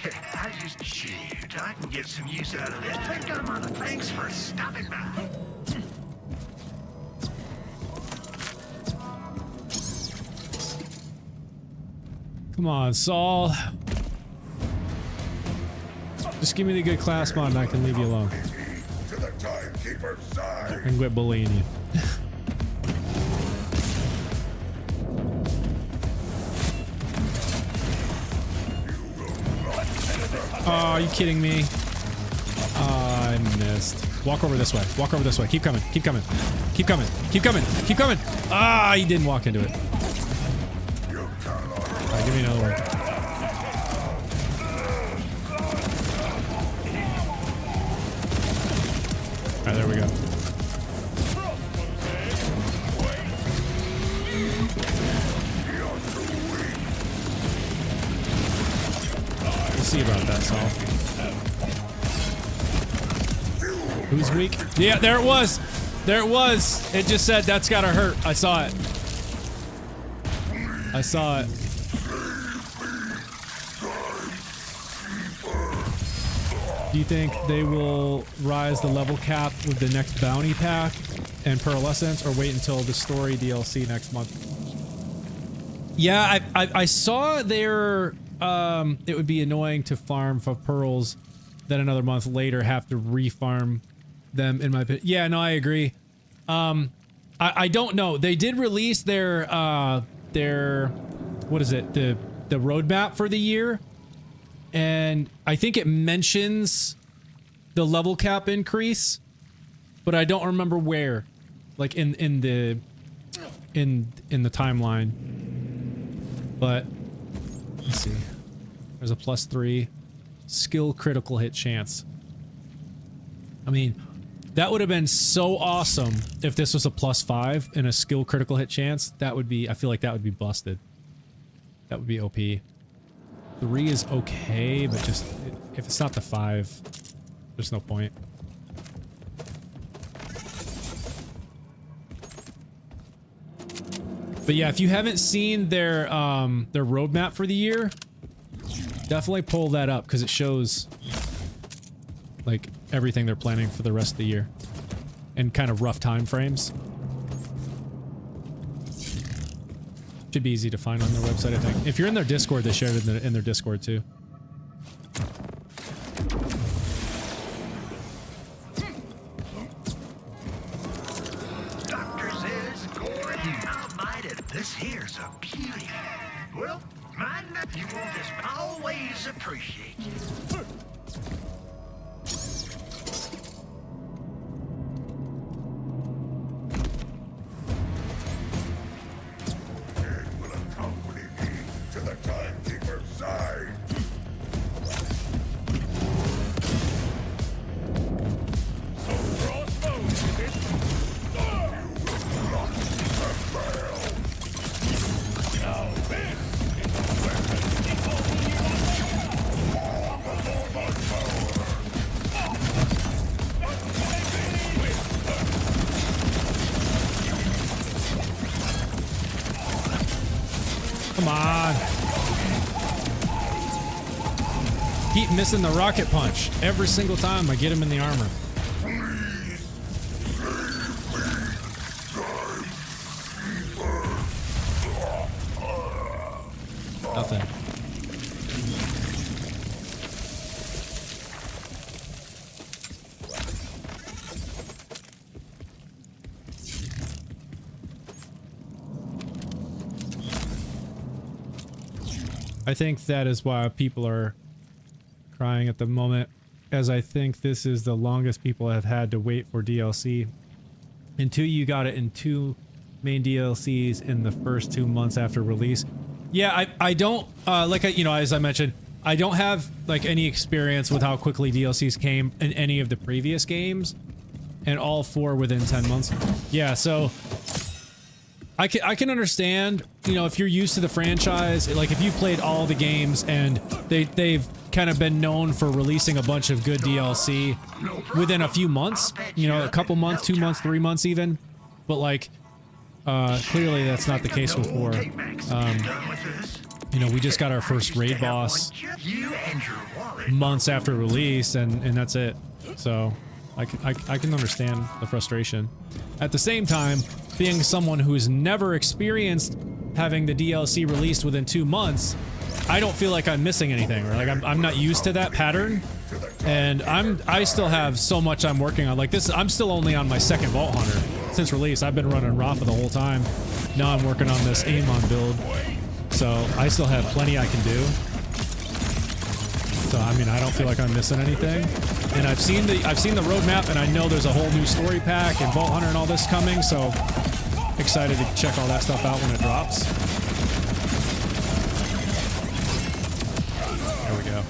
[SPEAKER 3] I just shoot. I can get some use out of this. Think I'm on the thanks for stopping by.
[SPEAKER 1] Come on, Saul. Just give me the good class mod and I can leave you alone.
[SPEAKER 2] To the timekeeper's side.
[SPEAKER 1] And quit bullying you. Oh, are you kidding me? Oh, I missed. Walk over this way. Walk over this way. Keep coming. Keep coming. Keep coming. Keep coming. Keep coming. Ah, he didn't walk into it. Alright, give me another one. All right, there we go. We'll see about that, Saul. Who's weak? Yeah, there it was. There it was. It just said that's gotta hurt. I saw it. I saw it. Do you think they will rise the level cap with the next bounty pack and Pearlescence, or wait until the story DLC next month? Yeah, I saw their it would be annoying to farm for pearls, then another month later have to refarm them in my opinion. Yeah, no, I agree. I don't know. They did release their what is it? The roadmap for the year. And I think it mentions the level cap increase, but I don't remember where, like in the timeline. But let's see. There's a +3 skill critical hit chance. I mean, that would have been so awesome if this was a +5 and a skill critical hit chance. That would be, I feel like that would be busted. That would be OP. 3 is okay, but just if it's not the 5, there's no point. But yeah, if you haven't seen their roadmap for the year, definitely pull that up because it shows like everything they're planning for the rest of the year and kind of rough time frames. Should be easy to find on their website, I think. If you're in their Discord, they shared it in their Discord too.
[SPEAKER 3] Doctor says, Gordon, I'll bite it. This here's a beauty. Well, my nephew will just always appreciate you.
[SPEAKER 1] Come on. Keep missing the rocket punch. Every single time I get him in the armor. Nothing. I think that is why people are crying at the moment, as I think this is the longest people have had to wait for DLC. Until you got it in 2 main DLCs in the first 2 months after release. Yeah, I don't, like, you know, as I mentioned, I don't have, like, any experience with how quickly DLCs came in any of the previous games, and all 4 within 10 months. Yeah, so I can understand, you know, if you're used to the franchise, like if you've played all the games and they've kind of been known for releasing a bunch of good DLC within a few months, you know, a couple months, 2 months, 3 months even, but like, clearly that's not the case with 4. You know, we just got our first raid boss months after release, and that's it. So I can understand the frustration. At the same time, being someone who's never experienced having the DLC released within 2 months, I don't feel like I'm missing anything, or like I'm not used to that pattern, and I still have so much I'm working on. Like this, I'm still only on my 2nd Vault Hunter since release. I've been running Rafa the whole time. Now I'm working on this Amon build, so I still have plenty I can do. So I mean, I don't feel like I'm missing anything. And I've seen the roadmap, and I know there's a whole new story pack and Vault Hunter and all this coming, so excited to check all that stuff out when it drops. There we go.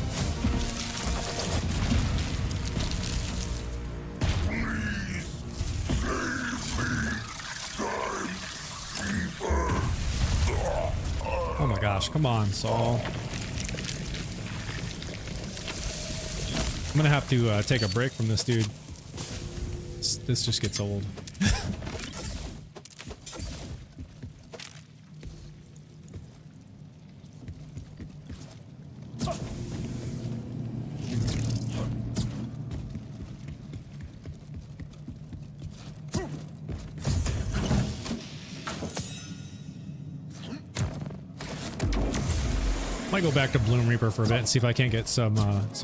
[SPEAKER 1] gosh, come on, Saul. I'm gonna have to take a break from this dude. This just gets old. Might go back to Bloom Reaper for a bit and see if I can't get some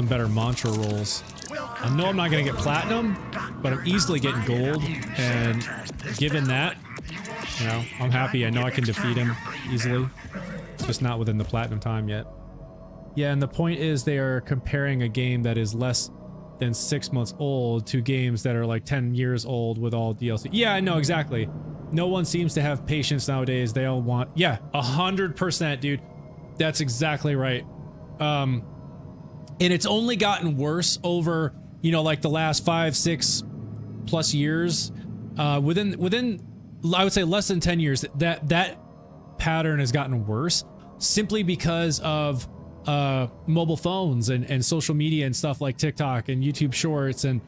[SPEAKER 1] better mantra rolls. I know I'm not gonna get platinum, but I'm easily getting gold, and given that, you know, I'm happy. I know I can defeat him easily, just not within the platinum time yet. Yeah, and the point is they are comparing a game that is less than 6 months old to games that are like 10 years old with all DLC. Yeah, I know, exactly. No one seems to have patience nowadays. They all want, yeah, 100%, dude. That's exactly right. And it's only gotten worse over, you know, like the last 5-6+ years. Within I would say less than 10 years, that pattern has gotten worse simply because of mobile phones and social media and stuff like TikTok and YouTube Shorts, and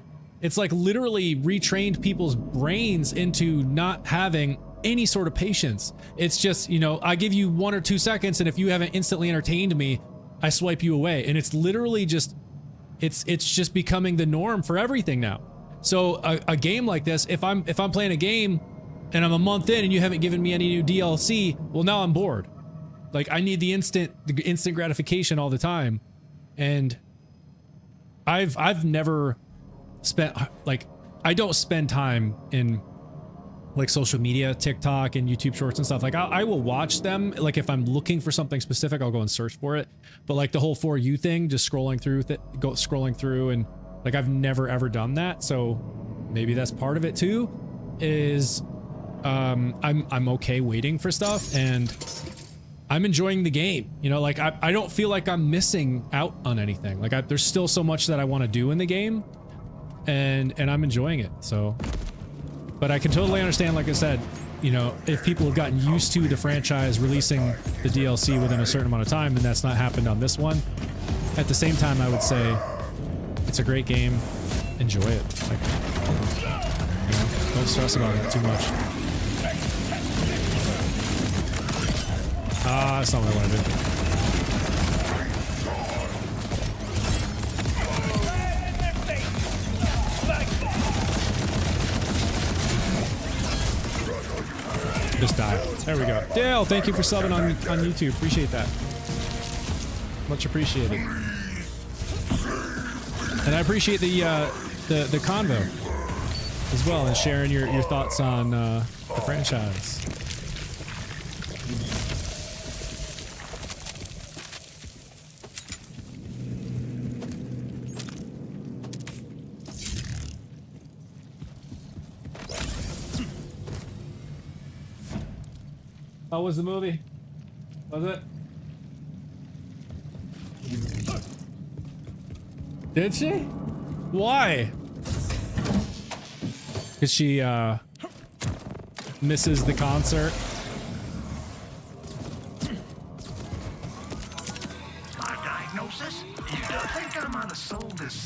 [SPEAKER 1] it's like literally retrained people's brains into not having any sort of patience. It's just, you know, I give you 1 or 2 seconds, and if you haven't instantly entertained me, I swipe you away. And it's literally just, it's just becoming the norm for everything now. So a game like this, if I'm playing a game and I'm a month in and you haven't given me any new DLC, well, now I'm bored. Like, I need the instant gratification all the time. And I've never spent, like, I don't spend time in like social media, TikTok and YouTube Shorts and stuff. Like, I will watch them. Like, if I'm looking for something specific, I'll go and search for it. But like the whole For You thing, just scrolling through, and like, I've never ever done that. So maybe that's part of it too, is I'm okay waiting for stuff, and I'm enjoying the game. You know, like, I don't feel like I'm missing out on anything. Like, there's still so much that I want to do in the game, and I'm enjoying it. So, but I can totally understand, like I said, you know, if people have gotten used to the franchise releasing the DLC within a certain amount of time, and that's not happened on this one. At the same time, I would say it's a great game. Enjoy it. Like, you know, don't stress about it too much. That's not what I want to do. Just die. There we go. Dale, thank you for subbing on YouTube. Appreciate that. Much appreciated. And I appreciate the convo as well, and sharing your thoughts on the franchise. How was the movie? Was it? Did she? Why? Because she misses the concert.
[SPEAKER 3] My diagnosis? You think I'm on a soul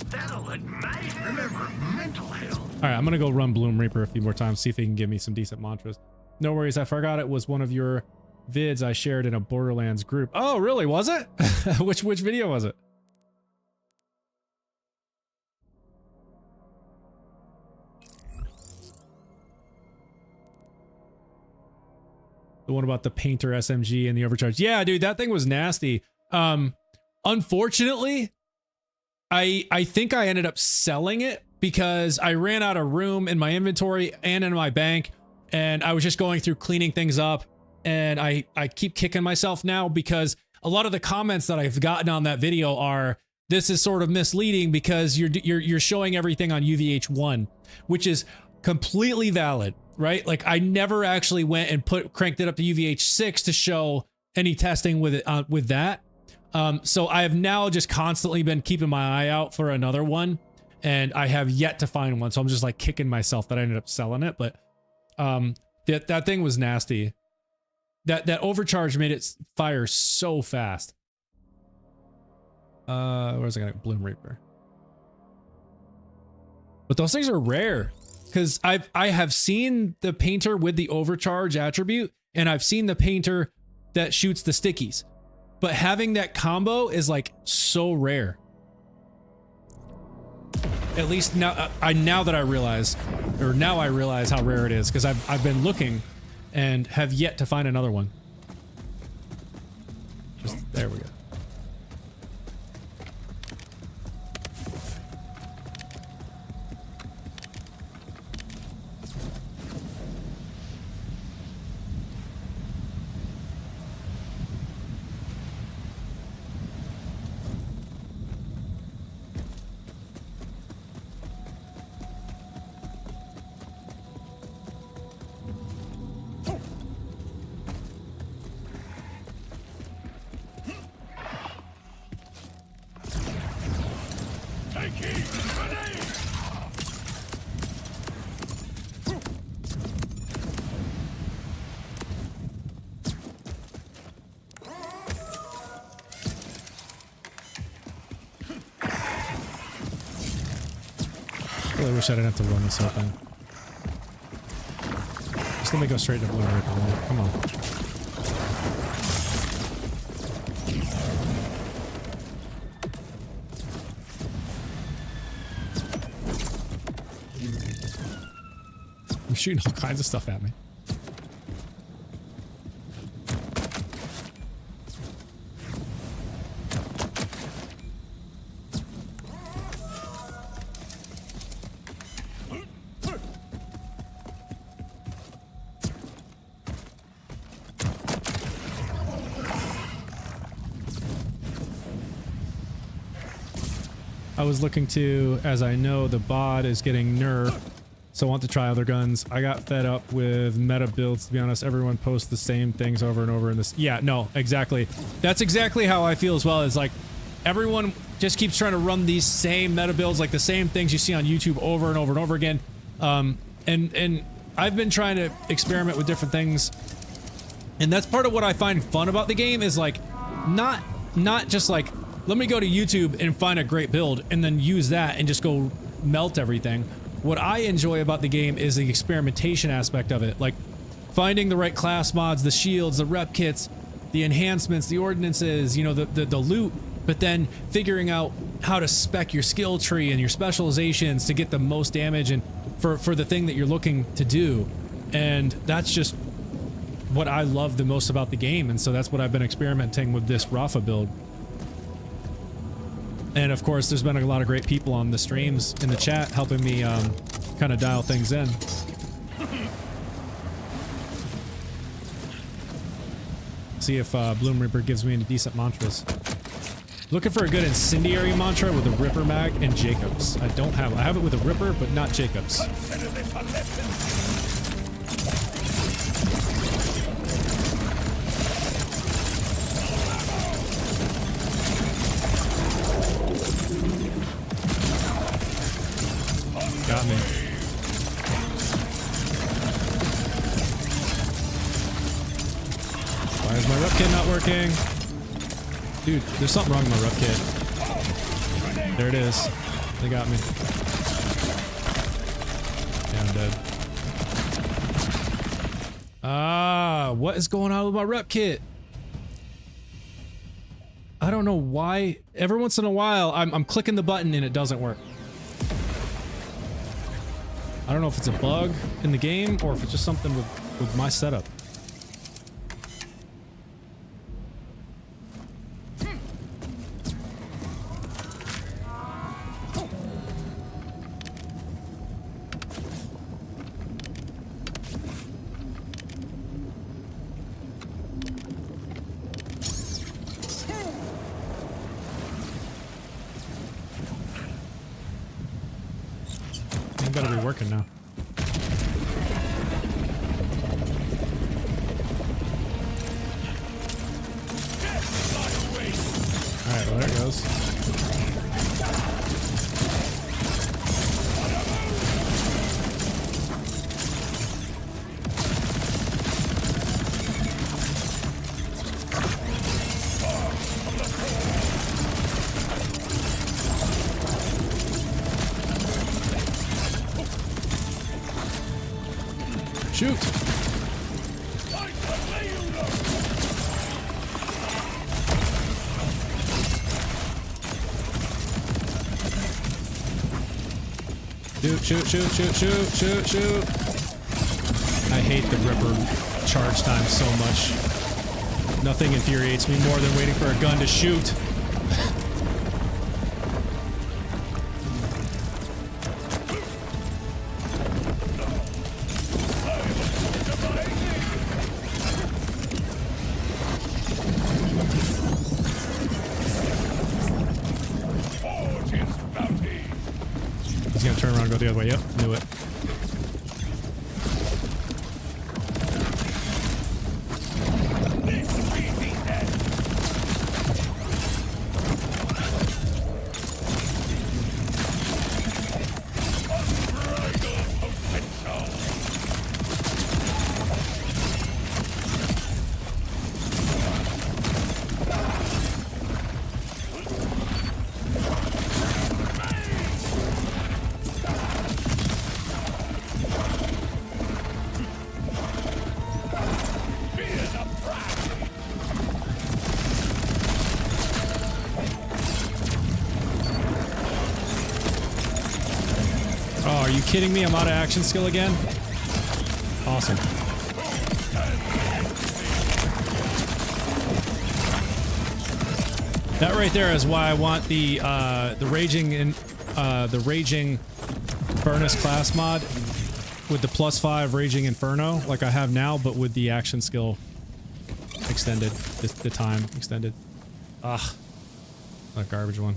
[SPEAKER 3] that'll ignite? Remember, mental health.
[SPEAKER 1] All right, I'm gonna go run Bloom Reaper a few more times, see if he can give me some decent mantras. No worries, I forgot it was one of your vids I shared in a Borderlands group. Oh, really? Was it? which video was it? The one about the painter SMG and the overcharge. Yeah, dude, that thing was nasty. Unfortunately, I think I ended up selling it because I ran out of room in my inventory and in my bank, and I was just going through cleaning things up, and I keep kicking myself now because a lot of the comments that I've gotten on that video are, this is sort of misleading because you're showing everything on UVH1, which is completely valid, right? Like, I never actually went and cranked it up to UVH6 to show any testing with it with that. So I have now just constantly been keeping my eye out for another one, and I have yet to find one. So I'm just like kicking myself that I ended up selling it, but that thing was nasty. that overcharge made it fire so fast. Where's I got Bloom Reaper? But those things are rare because I have seen the painter with the overcharge attribute, and I've seen the painter that shoots the stickies. But having that combo is like so rare. At least now, now I realize how rare it is because I've been looking and have yet to find another one. There we go. I wish I didn't have to run this open. Just let me go straight to Blue Ripper. Come on. I'm shooting all kinds of stuff at me. I was looking to, as I know the bod is getting nerfed, so I want to try other guns. I got fed up with meta builds, to be honest. Everyone posts the same things over and over in this. Yeah, no, exactly. That's exactly how I feel as well. Is like everyone just keeps trying to run these same meta builds, like the same things you see on YouTube over and over and over again. And I've been trying to experiment with different things. And that's part of what I find fun about the game is like not just like, let me go to YouTube and find a great build and then use that and just go melt everything. What I enjoy about the game is the experimentation aspect of it, like finding the right class mods, the shields, the rep kits, the enhancements, the ordinances, you know, the loot, but then figuring out how to spec your skill tree and your specializations to get the most damage and for the thing that you're looking to do. And that's just what I love the most about the game, and so that's what I've been experimenting with this Rafa build. And of course, there's been a lot of great people on the streams in the chat helping me kind of dial things in. See if Bloom Reaper gives me any decent mantras. Looking for a good incendiary mantra with a Ripper mag and Jacobs. I don't have it. I have it with a Ripper, but not Jacobs. Got me. Why is my rep kit not working? Dude, there's something wrong with my rep kit. There it is. They got me. Yeah, I'm dead. Ah, what is going on with my rep kit? I don't know why. Every once in a while, I'm clicking the button and it doesn't work. I don't know if it's a bug in the game or if it's just something with my setup. Gotta be working now. Alright, well there it goes. Shoot. Shoot. I hate the Ripper charge time so much. Nothing infuriates me more than waiting for a gun to shoot. He's gonna turn around and go the other way. Yep, knew it. Oh, are you kidding me? I'm out of action skill again? Awesome. That right there is why I want the raging furnace class mod with the +5 raging inferno like I have now, but with the action skill extended, the time extended. Ugh, a garbage one.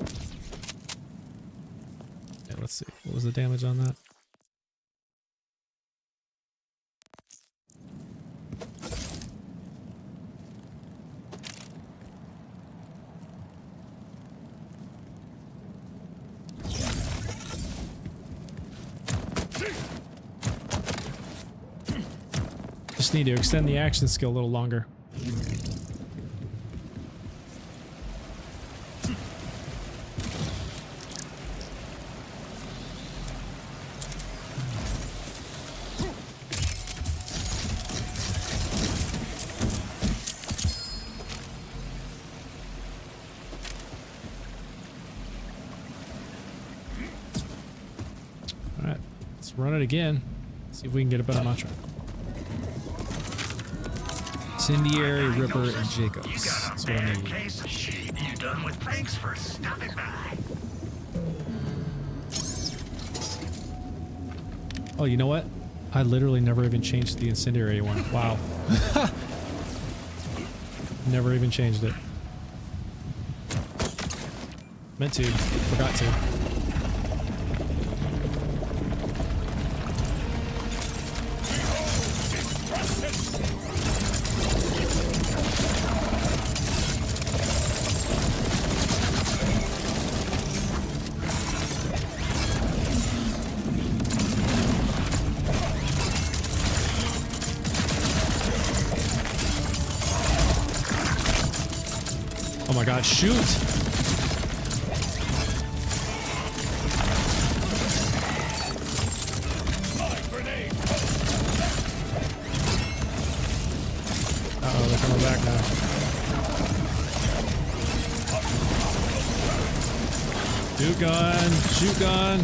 [SPEAKER 1] Yeah, let's see. What was the damage on that? Just need to extend the action skill a little longer. All right, let's run it again. See if we can get a better mantra. Incendiary, Ripper, and Jacobs.
[SPEAKER 3] You got
[SPEAKER 1] That's
[SPEAKER 3] a
[SPEAKER 1] what I
[SPEAKER 3] bad
[SPEAKER 1] need.
[SPEAKER 3] case of shit. You done with thanks for stopping by.
[SPEAKER 1] Oh, you know what? I literally never even changed the incendiary one. Wow. Never even changed it. Meant to. Forgot to. Oh my god, shoot! Uh-oh, they're coming back now. Shoot gun! Shoot gun!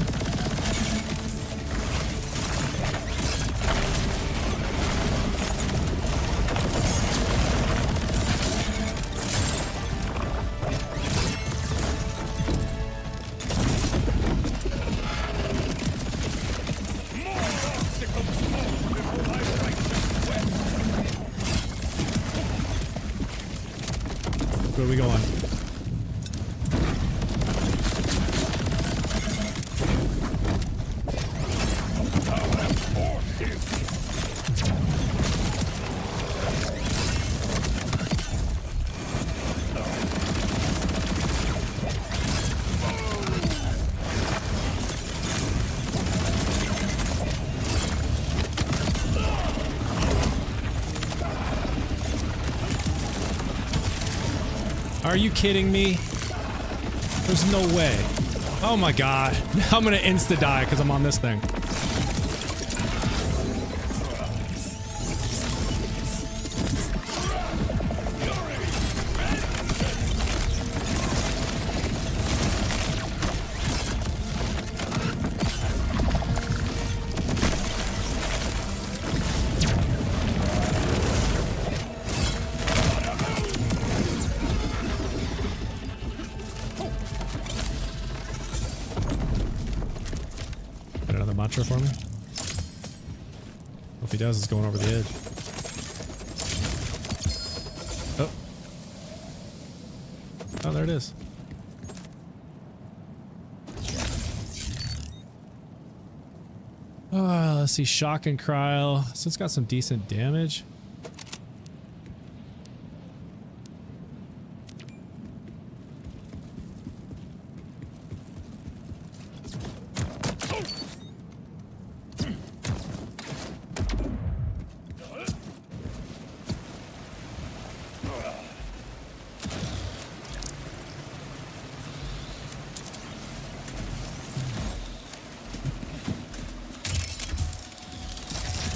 [SPEAKER 1] Where are we going? Are you kidding me? There's no way. Oh my god. I'm gonna insta-die because I'm on this thing. mantra for me? If he does, it's going over the edge. Oh. Oh, there it is. Let's see, shock and cryo. So it's got some decent damage.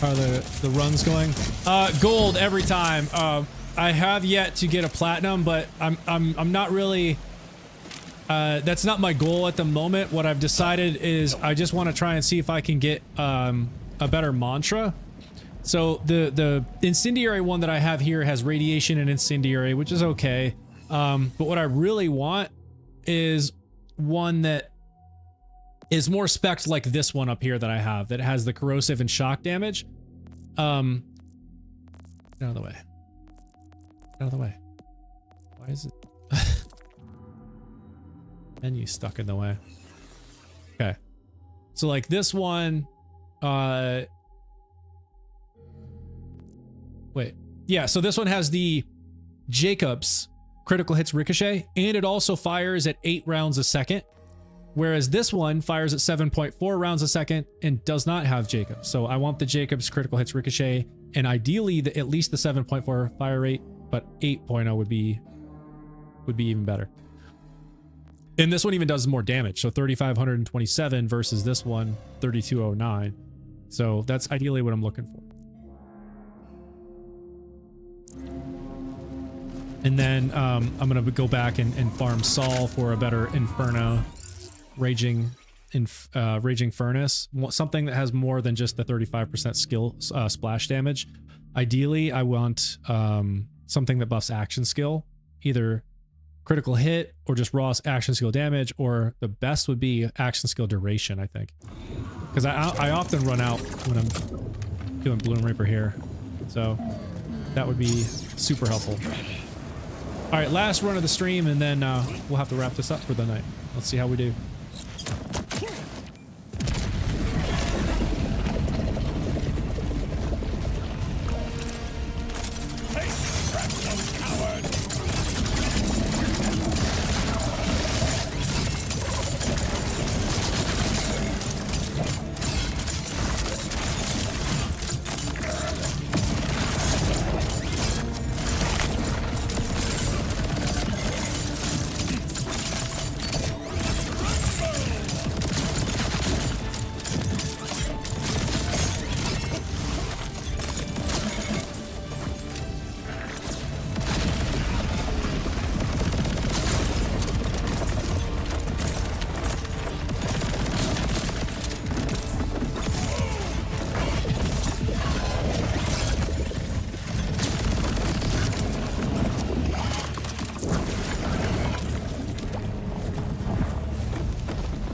[SPEAKER 1] Are the runs going? Gold every time. I have yet to get a platinum, but I'm not really. That's not my goal at the moment. What I've decided is I just want to try and see if I can get a better mantra. So the incendiary one that I have here has radiation and incendiary, which is okay. But what I really want is one that is more spec'd like this one up here that I have, that has the corrosive and shock damage. Get out of the way. Get out of the way. Why is it? Menu stuck in the way. Okay. So like this one, wait. Yeah, so this one has the Jacobs critical hits ricochet, and it also fires at 8 rounds a second. Whereas this one fires at 7.4 rounds a second and does not have Jacobs. So I want the Jacobs critical hits ricochet, and ideally at least the 7.4 fire rate, but 8.0 would be even better. And this one even does more damage. So 3,527 versus this one, 3,209. So that's ideally what I'm looking for. And then I'm going to go back and farm Sol for a better Inferno. Raging Furnace, something that has more than just the 35% skill splash damage. Ideally, I want something that buffs action skill, either critical hit or just raw action skill damage, or the best would be action skill duration, I think. Because I often run out when I'm doing Bloom Reaper here, so that would be super helpful. All right, last run of the stream, and then we'll have to wrap this up for the night. Let's see how we do.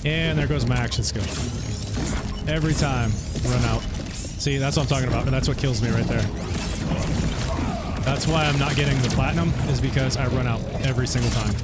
[SPEAKER 1] And there goes my action skill. Every time, run out. See, that's what I'm talking about, and that's what kills me right there. That's why I'm not getting the platinum, is because I run out every single time.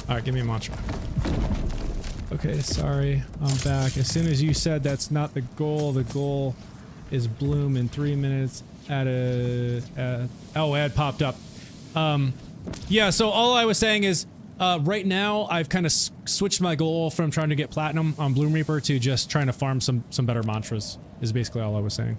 [SPEAKER 1] Alright, give me a mantra. Okay, sorry. I'm back. As soon as you said that's not the goal is Bloom in 3 minutes at a... oh, ad popped up. Yeah, so all I was saying is Right now, I've kind of switched my goal from trying to get platinum on Bloom Reaper to just trying to farm some better mantras, is basically all I was saying.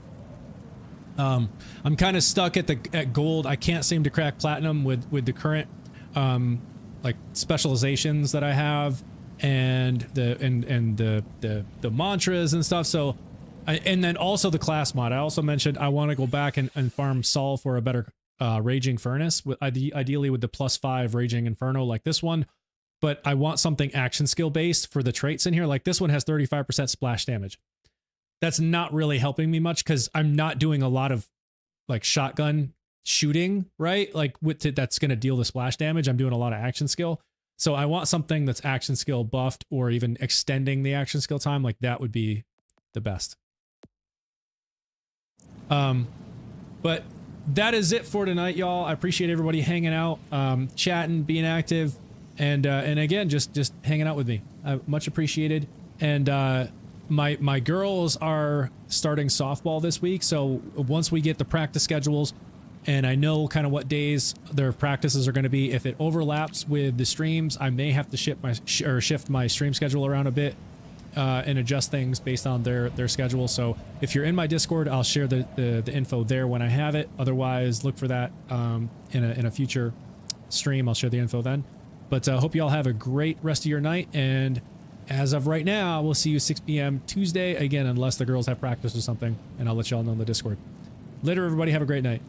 [SPEAKER 1] I'm kind of stuck at gold. I can't seem to crack platinum with the current like specializations that I have and the mantras and stuff. So and then also the class mod. I also mentioned I want to go back and farm Sol for a better Raging Furnace, ideally with the +5 Raging Inferno like this one, but I want something action skill based for the traits in here. Like this one has 35% splash damage. That's not really helping me much because I'm not doing a lot of like shotgun shooting, right? Like that's going to deal the splash damage. I'm doing a lot of action skill. So I want something that's action skill buffed or even extending the action skill time. Like that would be the best. But that is it for tonight, y'all. I appreciate everybody hanging out, chatting, being active, and again, just hanging out with me. Much appreciated. And my girls are starting softball this week, so once we get the practice schedules, and I know kind of what days their practices are going to be, if it overlaps with the streams, I may have to shift my stream schedule around a bit. And adjust things based on their schedule. So if you're in my Discord, I'll share the info there when I have it. Otherwise, look for that in a future stream. I'll share the info then. But hope you all have a great rest of your night. And as of right now, we'll see you 6 p.m. Tuesday again, unless the girls have practice or something. And I'll let y'all know in the Discord. Later, everybody. Have a great night.